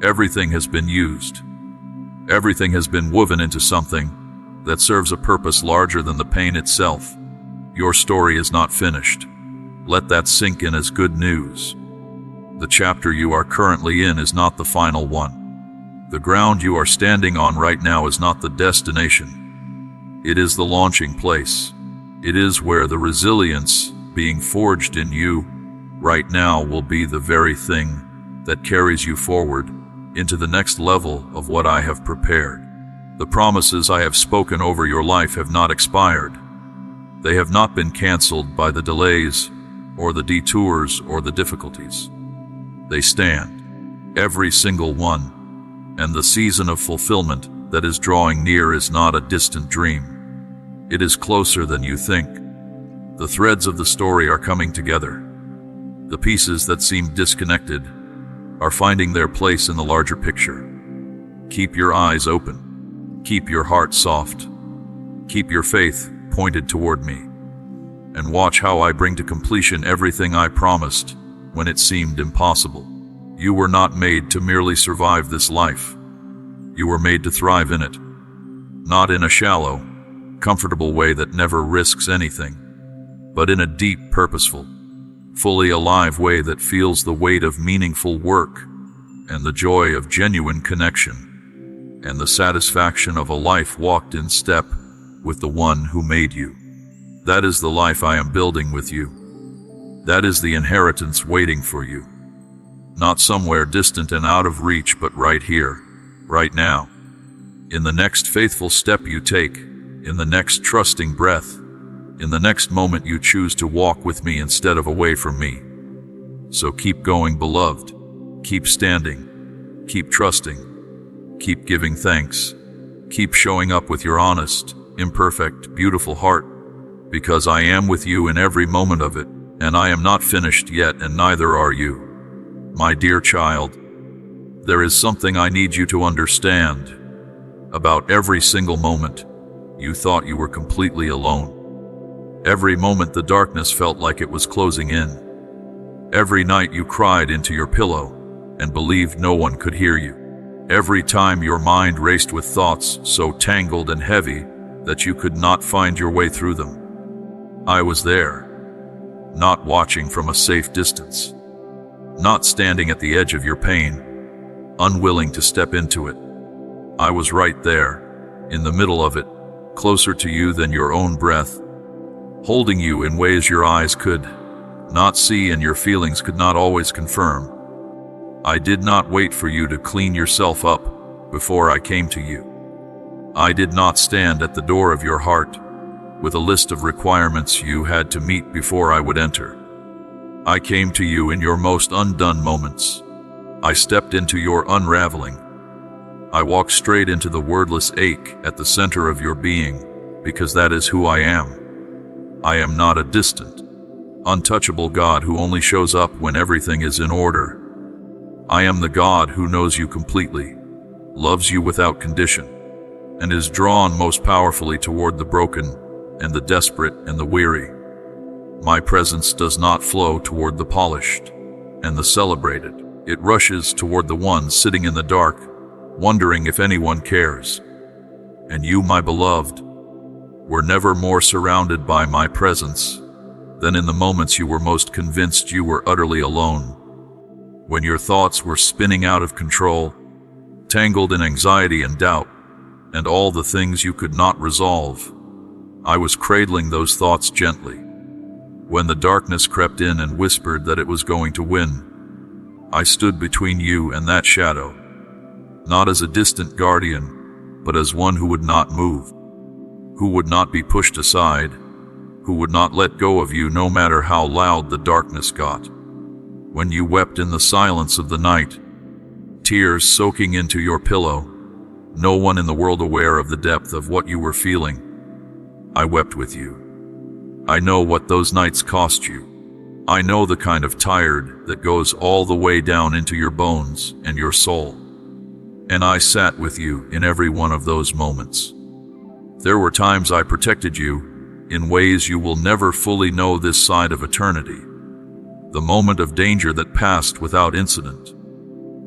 Everything has been used. Everything has been woven into something that serves a purpose larger than the pain itself. Your story is not finished. Let that sink in as good news. The chapter you are currently in is not the final one. The ground you are standing on right now is not the destination. It is the launching place. It is where the resilience being forged in you right now will be the very thing that carries you forward into the next level of what I have prepared. The promises I have spoken over your life have not expired. They have not been canceled by the delays or the detours or the difficulties. They stand, every single one, and the season of fulfillment that is drawing near is not a distant dream. It is closer than you think. The threads of the story are coming together. The pieces that seem disconnected are finding their place in the larger picture. Keep your eyes open. Keep your heart soft. Keep your faith pointed toward me. And watch how I bring to completion everything I promised when it seemed impossible. You were not made to merely survive this life. You were made to thrive in it. Not in a shallow, comfortable way that never risks anything, but in a deep, purposeful, fully alive way that feels the weight of meaningful work and the joy of genuine connection and the satisfaction of a life walked in step with the one who made you. That is the life I am building with you. That is the inheritance waiting for you. Not somewhere distant and out of reach, but right here, right now. In the next faithful step you take, in the next trusting breath, in the next moment you choose to walk with me instead of away from me. So keep going, beloved. Keep standing. Keep trusting. Keep giving thanks. Keep showing up with your honest, imperfect, beautiful heart, because I am with you in every moment of it, and I am not finished yet, and neither are you. My dear child, there is something I need you to understand. About every single moment, you thought you were completely alone. Every moment the darkness felt like it was closing in. Every night you cried into your pillow and believed no one could hear you. Every time your mind raced with thoughts so tangled and heavy that you could not find your way through them. I was there, not watching from a safe distance, not standing at the edge of your pain, unwilling to step into it. I was right there, in the middle of it, closer to you than your own breath, holding you in ways your eyes could not see and your feelings could not always confirm. I did not wait for you to clean yourself up before I came to you. I did not stand at the door of your heart with a list of requirements you had to meet before I would enter. I came to you in your most undone moments. I stepped into your unraveling. I walked straight into the wordless ache at the center of your being, because that is who I am. I am not a distant, untouchable God who only shows up when everything is in order. I am the God who knows you completely, loves you without condition, and is drawn most powerfully toward the broken and the desperate and the weary. My presence does not flow toward the polished and the celebrated. It rushes toward the ones sitting in the dark, wondering if anyone cares. And you, my beloved, were never more surrounded by my presence than in the moments you were most convinced you were utterly alone. When your thoughts were spinning out of control, tangled in anxiety and doubt, and all the things you could not resolve, I was cradling those thoughts gently. When the darkness crept in and whispered that it was going to win, I stood between you and that shadow, not as a distant guardian, but as one who would not move, who would not be pushed aside, who would not let go of you no matter how loud the darkness got. When you wept in the silence of the night, tears soaking into your pillow, no one in the world aware of the depth of what you were feeling, I wept with you. I know what those nights cost you. I know the kind of tired that goes all the way down into your bones and your soul. And I sat with you in every one of those moments. There were times I protected you in ways you will never fully know this side of eternity. The moment of danger that passed without incident.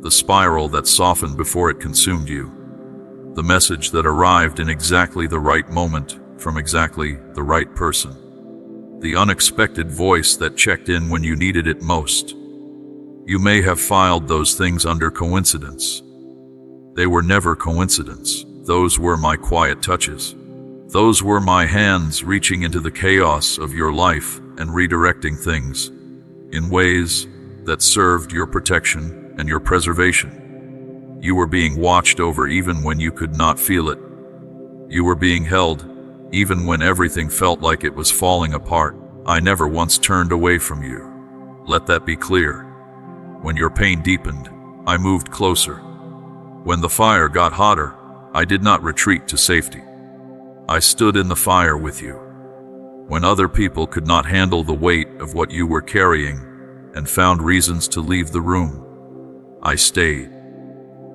The spiral that softened before it consumed you. The message that arrived in exactly the right moment from exactly the right person. The unexpected voice that checked in when you needed it most. You may have filed those things under coincidence. They were never coincidence. Those were my quiet touches. Those were my hands reaching into the chaos of your life and redirecting things in ways that served your protection and your preservation. You were being watched over even when you could not feel it. You were being held even when everything felt like it was falling apart. I never once turned away from you. Let that be clear. When your pain deepened, I moved closer. When the fire got hotter, I did not retreat to safety. I stood in the fire with you. When other people could not handle the weight of what you were carrying and found reasons to leave the room, I stayed.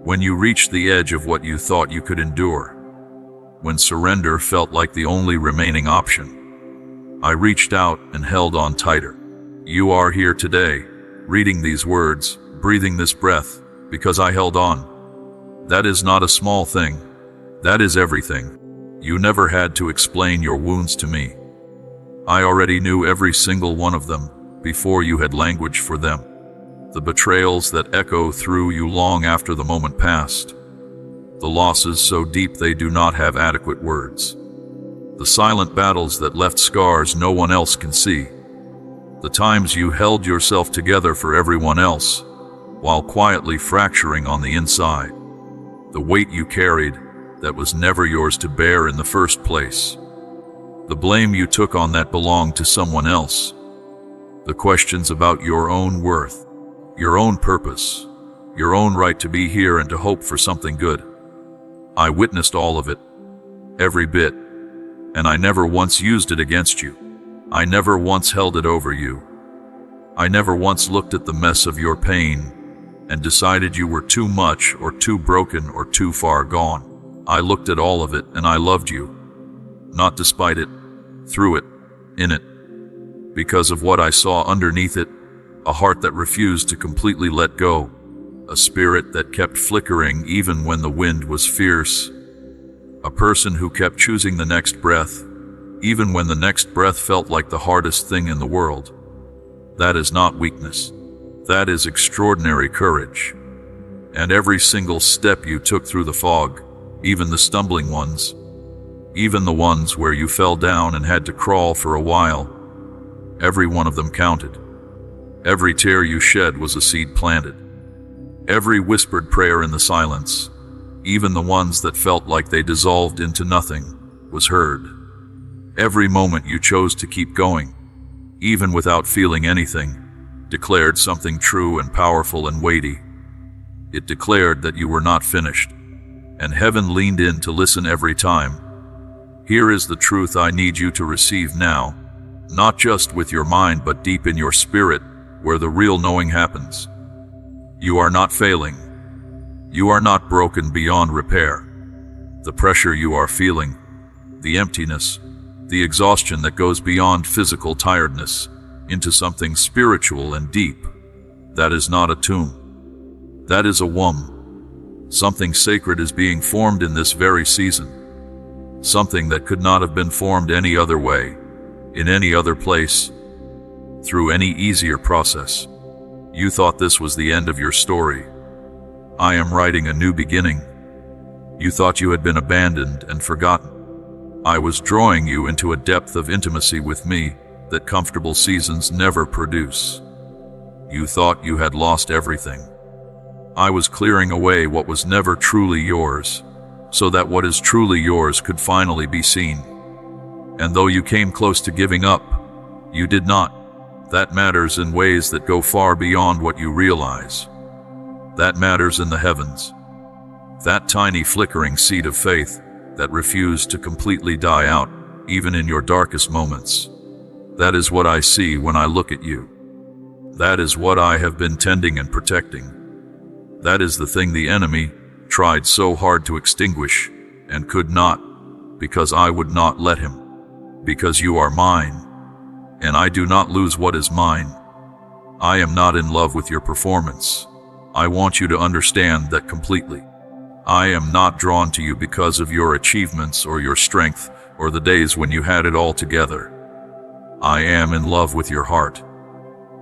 When you reached the edge of what you thought you could endure, when surrender felt like the only remaining option, I reached out and held on tighter. You are here today, reading these words, breathing this breath, because I held on. That is not a small thing. That is everything. You never had to explain your wounds to me. I already knew every single one of them before you had language for them. The betrayals that echo through you long after the moment passed. The losses so deep they do not have adequate words. The silent battles that left scars no one else can see. The times you held yourself together for everyone else, while quietly fracturing on the inside. The weight you carried that was never yours to bear in the first place. The blame you took on that belonged to someone else. The questions about your own worth, your own purpose, your own right to be here and to hope for something good. I witnessed all of it, every bit, and I never once used it against you. I never once held it over you. I never once looked at the mess of your pain and decided you were too much or too broken or too far gone. I looked at all of it and I loved you. Not despite it, through it, in it. Because of what I saw underneath it, a heart that refused to completely let go, a spirit that kept flickering even when the wind was fierce, a person who kept choosing the next breath, even when the next breath felt like the hardest thing in the world. That is not weakness. That is extraordinary courage. And every single step you took through the fog, even the stumbling ones, even the ones where you fell down and had to crawl for a while, every one of them counted. Every tear you shed was a seed planted. Every whispered prayer in the silence, even the ones that felt like they dissolved into nothing, was heard. Every moment you chose to keep going, even without feeling anything, declared something true and powerful and weighty. It declared that you were not finished, and heaven leaned in to listen every time. Here is the truth I need you to receive now, not just with your mind but deep in your spirit, where the real knowing happens. You are not failing. You are not broken beyond repair. The pressure you are feeling, the emptiness, the exhaustion that goes beyond physical tiredness into something spiritual and deep, that is not a tomb. That is a womb. Something sacred is being formed in this very season. Something that could not have been formed any other way, in any other place, through any easier process. You thought this was the end of your story. I am writing a new beginning. You thought you had been abandoned and forgotten. I was drawing you into a depth of intimacy with me that comfortable seasons never produce. You thought you had lost everything. I was clearing away what was never truly yours, so that what is truly yours could finally be seen. And though you came close to giving up, you did not. That matters in ways that go far beyond what you realize. That matters in the heavens. That tiny flickering seed of faith that refused to completely die out, even in your darkest moments. That is what I see when I look at you. That is what I have been tending and protecting. That is the thing the enemy tried so hard to extinguish and could not, because I would not let him. Because you are mine, and I do not lose what is mine. I am not in love with your performance. I want you to understand that completely. I am not drawn to you because of your achievements or your strength or the days when you had it all together. I am in love with your heart,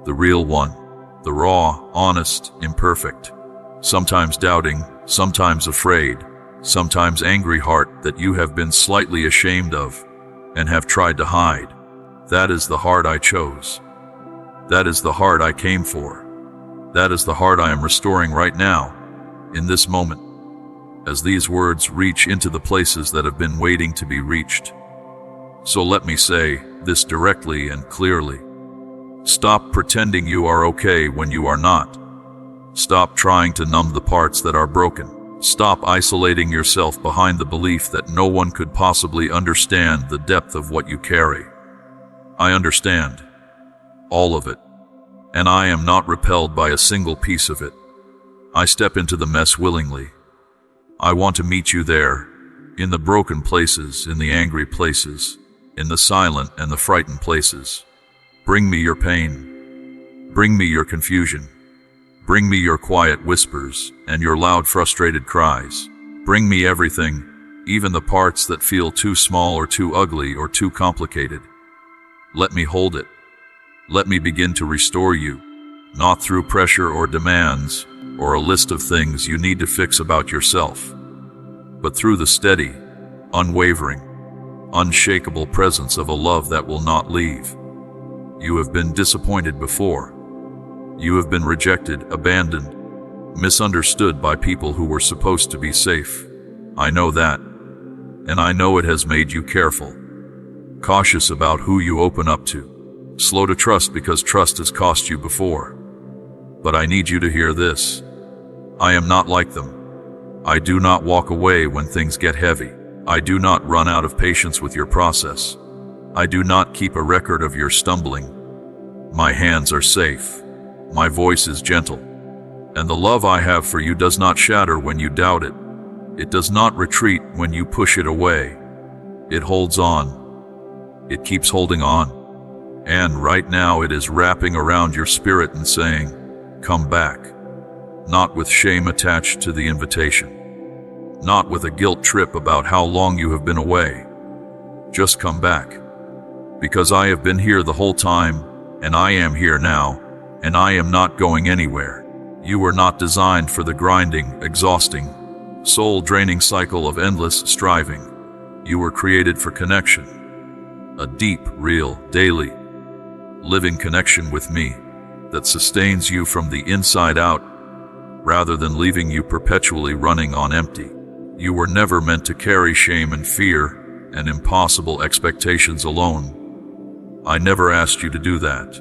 the real one, the raw, honest, imperfect, sometimes doubting, sometimes afraid, sometimes angry heart that you have been slightly ashamed of and have tried to hide. That is the heart I chose. That is the heart I came for. That is the heart I am restoring right now, in this moment, as these words reach into the places that have been waiting to be reached. So let me say this directly and clearly. Stop pretending you are okay when you are not. Stop trying to numb the parts that are broken. Stop isolating yourself behind the belief that no one could possibly understand the depth of what you carry. I understand. All of it. And I am not repelled by a single piece of it. I step into the mess willingly. I want to meet you there, in the broken places, in the angry places, in the silent and the frightened places. Bring me your pain. Bring me your confusion. Bring me your quiet whispers and your loud, frustrated cries. Bring me everything, even the parts that feel too small or too ugly or too complicated. Let me hold it. Let me begin to restore you, not through pressure or demands or a list of things you need to fix about yourself, but through the steady, unwavering, unshakable presence of a love that will not leave. You have been disappointed before. You have been rejected, abandoned, misunderstood by people who were supposed to be safe. I know that, and I know it has made you careful, cautious about who you open up to, slow to trust because trust has cost you before. But I need you to hear this. I am not like them. I do not walk away when things get heavy. I do not run out of patience with your process. I do not keep a record of your stumbling. My hands are safe. My voice is gentle. And the love I have for you does not shatter when you doubt it. It does not retreat when you push it away. It holds on. It keeps holding on. And right now it is wrapping around your spirit and saying, come back. Not with shame attached to the invitation. Not with a guilt trip about how long you have been away. Just come back. Because I have been here the whole time, and I am here now, and I am not going anywhere. You were not designed for the grinding, exhausting, soul-draining cycle of endless striving. You were created for connection. A deep, real, daily, living connection with me that sustains you from the inside out, rather than leaving you perpetually running on empty. You were never meant to carry shame and fear and impossible expectations alone. I never asked you to do that.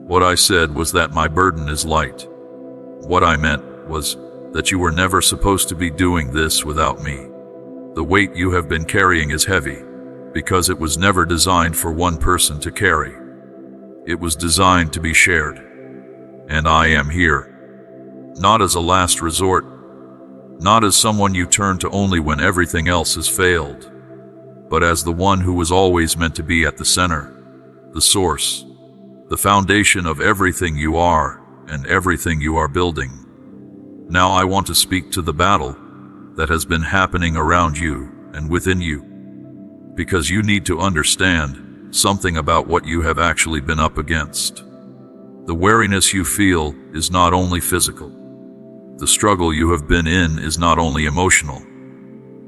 What I said was that my burden is light. What I meant was that you were never supposed to be doing this without me. The weight you have been carrying is heavy, because it was never designed for one person to carry. It was designed to be shared. And I am here. Not as a last resort, not as someone you turn to only when everything else has failed, but as the one who was always meant to be at the center, the source, the foundation of everything you are and everything you are building. Now I want to speak to the battle that has been happening around you and within you, because you need to understand something about what you have actually been up against. The weariness you feel is not only physical. The struggle you have been in is not only emotional.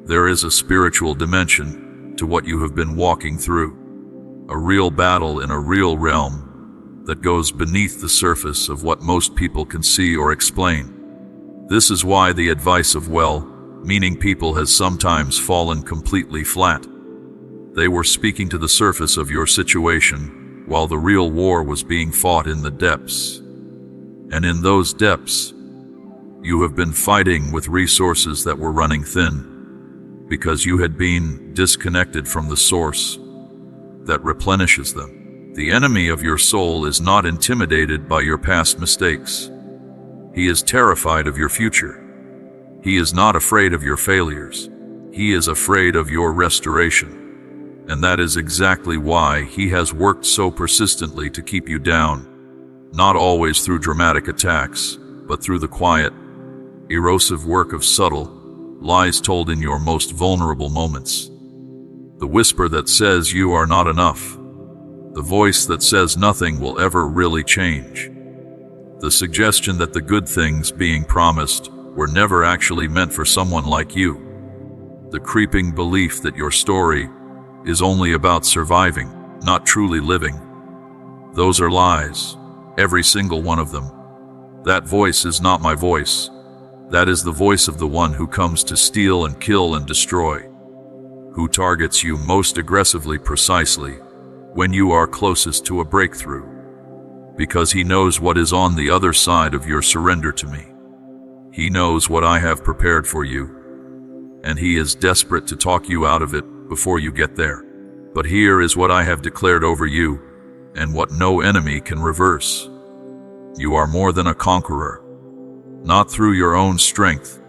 There is a spiritual dimension to what you have been walking through. A real battle in a real realm that goes beneath the surface of what most people can see or explain. This is why the advice of well-meaning people has sometimes fallen completely flat. They were speaking to the surface of your situation while the real war was being fought in the depths. And in those depths, you have been fighting with resources that were running thin, because you had been disconnected from the source that replenishes them. The enemy of your soul is not intimidated by your past mistakes. He is terrified of your future. He is not afraid of your failures. He is afraid of your restoration. And that is exactly why he has worked so persistently to keep you down, not always through dramatic attacks, but through the quiet, erosive work of subtle lies told in your most vulnerable moments. The whisper that says you are not enough. The voice that says nothing will ever really change. The suggestion that the good things being promised were never actually meant for someone like you. The creeping belief that your story is only about surviving, not truly living. Those are lies, every single one of them. That voice is not my voice. That is the voice of the one who comes to steal and kill and destroy, who targets you most aggressively precisely when you are closest to a breakthrough, because he knows what is on the other side of your surrender to me. He knows what I have prepared for you, and he is desperate to talk you out of it before you get there. But here is what I have declared over you, and what no enemy can reverse. You are more than a conqueror. Not through your own strength,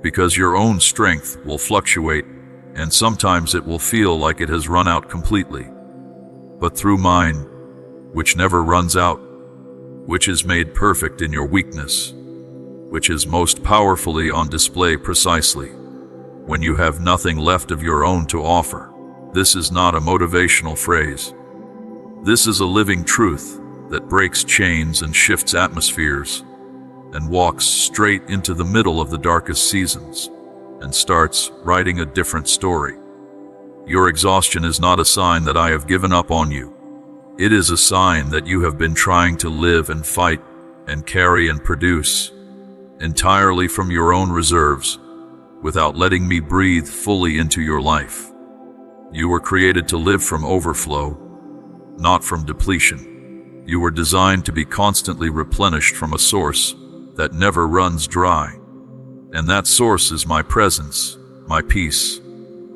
because your own strength will fluctuate, and sometimes it will feel like it has run out completely, but through mine, which never runs out, which is made perfect in your weakness, which is most powerfully on display precisely when you have nothing left of your own to offer. This is not a motivational phrase. This is a living truth that breaks chains and shifts atmospheres, and walks straight into the middle of the darkest seasons, and starts writing a different story. Your exhaustion is not a sign that I have given up on you. It is a sign that you have been trying to live and fight and carry and produce entirely from your own reserves, without letting me breathe fully into your life. You were created to live from overflow, not from depletion. You were designed to be constantly replenished from a source that never runs dry. And that source is my presence, my peace,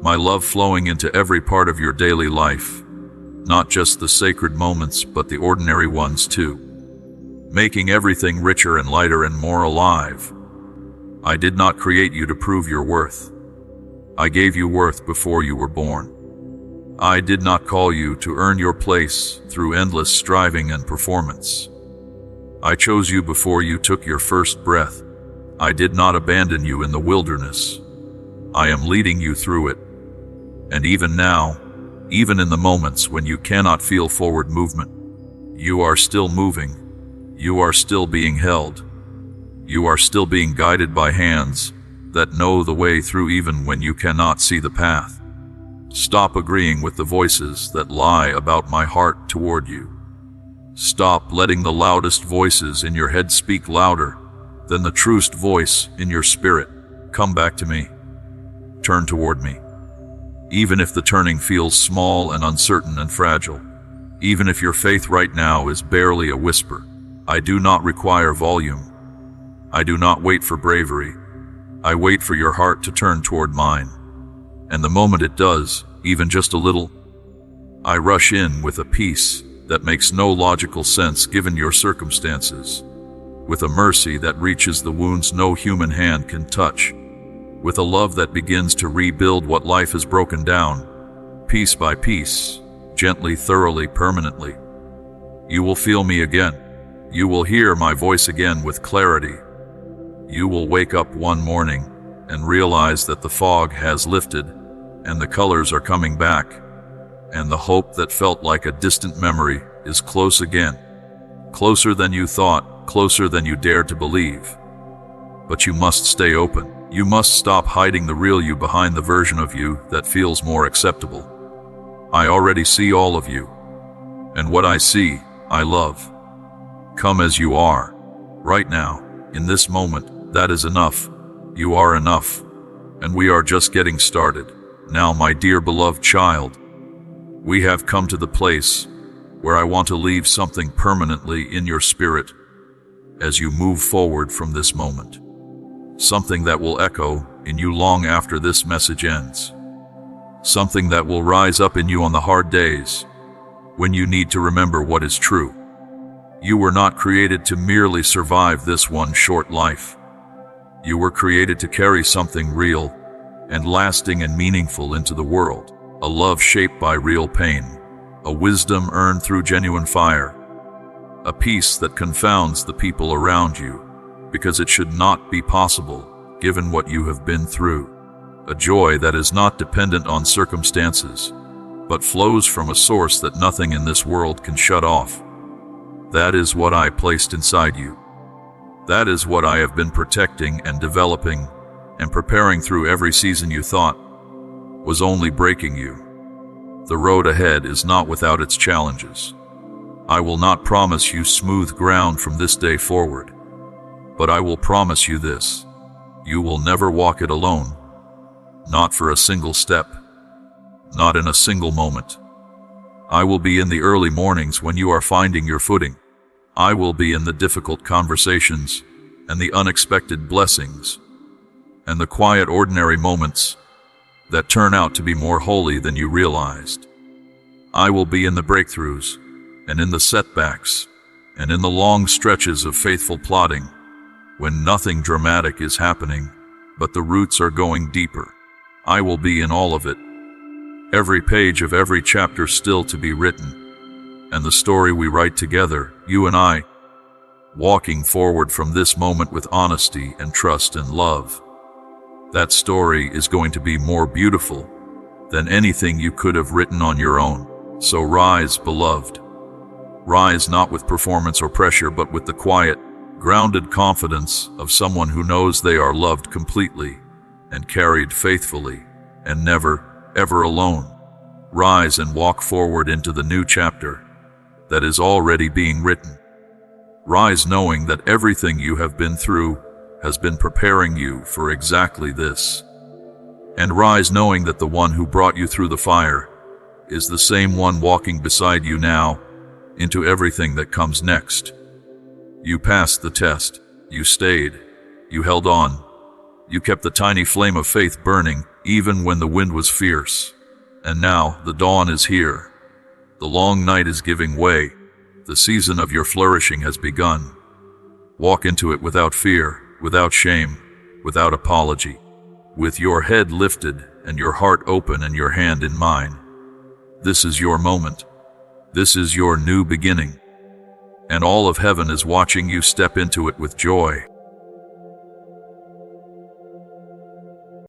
my love flowing into every part of your daily life, not just the sacred moments, but the ordinary ones too, making everything richer and lighter and more alive. I did not create you to prove your worth. I gave you worth before you were born. I did not call you to earn your place through endless striving and performance. I chose you before you took your first breath. I did not abandon you in the wilderness. I am leading you through it. And even now, even in the moments when you cannot feel forward movement, you are still moving. You are still being held. You are still being guided by hands that know the way through even when you cannot see the path. Stop agreeing with the voices that lie about my heart toward you. Stop letting the loudest voices in your head speak louder than the truest voice in your spirit. Come back to me. Turn toward me. Even if the turning feels small and uncertain and fragile, even if your faith right now is barely a whisper, I do not require volume. I do not wait for bravery. I wait for your heart to turn toward mine. And the moment it does, even just a little, I rush in with a peace that makes no logical sense given your circumstances, with a mercy that reaches the wounds no human hand can touch, with a love that begins to rebuild what life has broken down, piece by piece, gently, thoroughly, permanently. You will feel me again. You will hear my voice again with clarity. You will wake up one morning and realize that the fog has lifted and the colors are coming back, and the hope that felt like a distant memory is close again, closer than you thought, closer than you dared to believe. But you must stay open. You must stop hiding the real you behind the version of you that feels more acceptable. I already see all of you, and what I see, I love. Come as you are, right now, in this moment. That is enough. You are enough, and we are just getting started. Now, my dear beloved child, we have come to the place where I want to leave something permanently in your spirit as you move forward from this moment. Something that will echo in you long after this message ends. Something that will rise up in you on the hard days when you need to remember what is true. You were not created to merely survive this one short life. You were created to carry something real and lasting and meaningful into the world. A love shaped by real pain, a wisdom earned through genuine fire, a peace that confounds the people around you because it should not be possible given what you have been through, a joy that is not dependent on circumstances but flows from a source that nothing in this world can shut off. That is what I placed inside you. That is what I have been protecting and developing and preparing through every season you thought was only breaking you. The road ahead is not without its challenges. I will not promise you smooth ground from this day forward, but I will promise you this: you will never walk it alone, not for a single step, not in a single moment. I will be in the early mornings when you are finding your footing. I will be in the difficult conversations and the unexpected blessings and the quiet ordinary moments that turn out to be more holy than you realized. I will be in the breakthroughs and in the setbacks and in the long stretches of faithful plodding when nothing dramatic is happening, but the roots are going deeper. I will be in all of it. Every page of every chapter still to be written, and the story we write together, you and I, walking forward from this moment with honesty and trust and love. That story is going to be more beautiful than anything you could have written on your own. So rise, beloved. Rise not with performance or pressure, but with the quiet, grounded confidence of someone who knows they are loved completely and carried faithfully and never, ever alone. Rise and walk forward into the new chapter that is already being written. Rise knowing that everything you have been through has been preparing you for exactly this. And rise knowing that the one who brought you through the fire is the same one walking beside you now into everything that comes next. You passed the test. You stayed. You held on. You kept the tiny flame of faith burning even when the wind was fierce. And now the dawn is here. The long night is giving way. The season of your flourishing has begun. Walk into it without fear, without shame, without apology, with your head lifted and your heart open and your hand in mine. This is your moment. This is your new beginning. And all of heaven is watching you step into it with joy.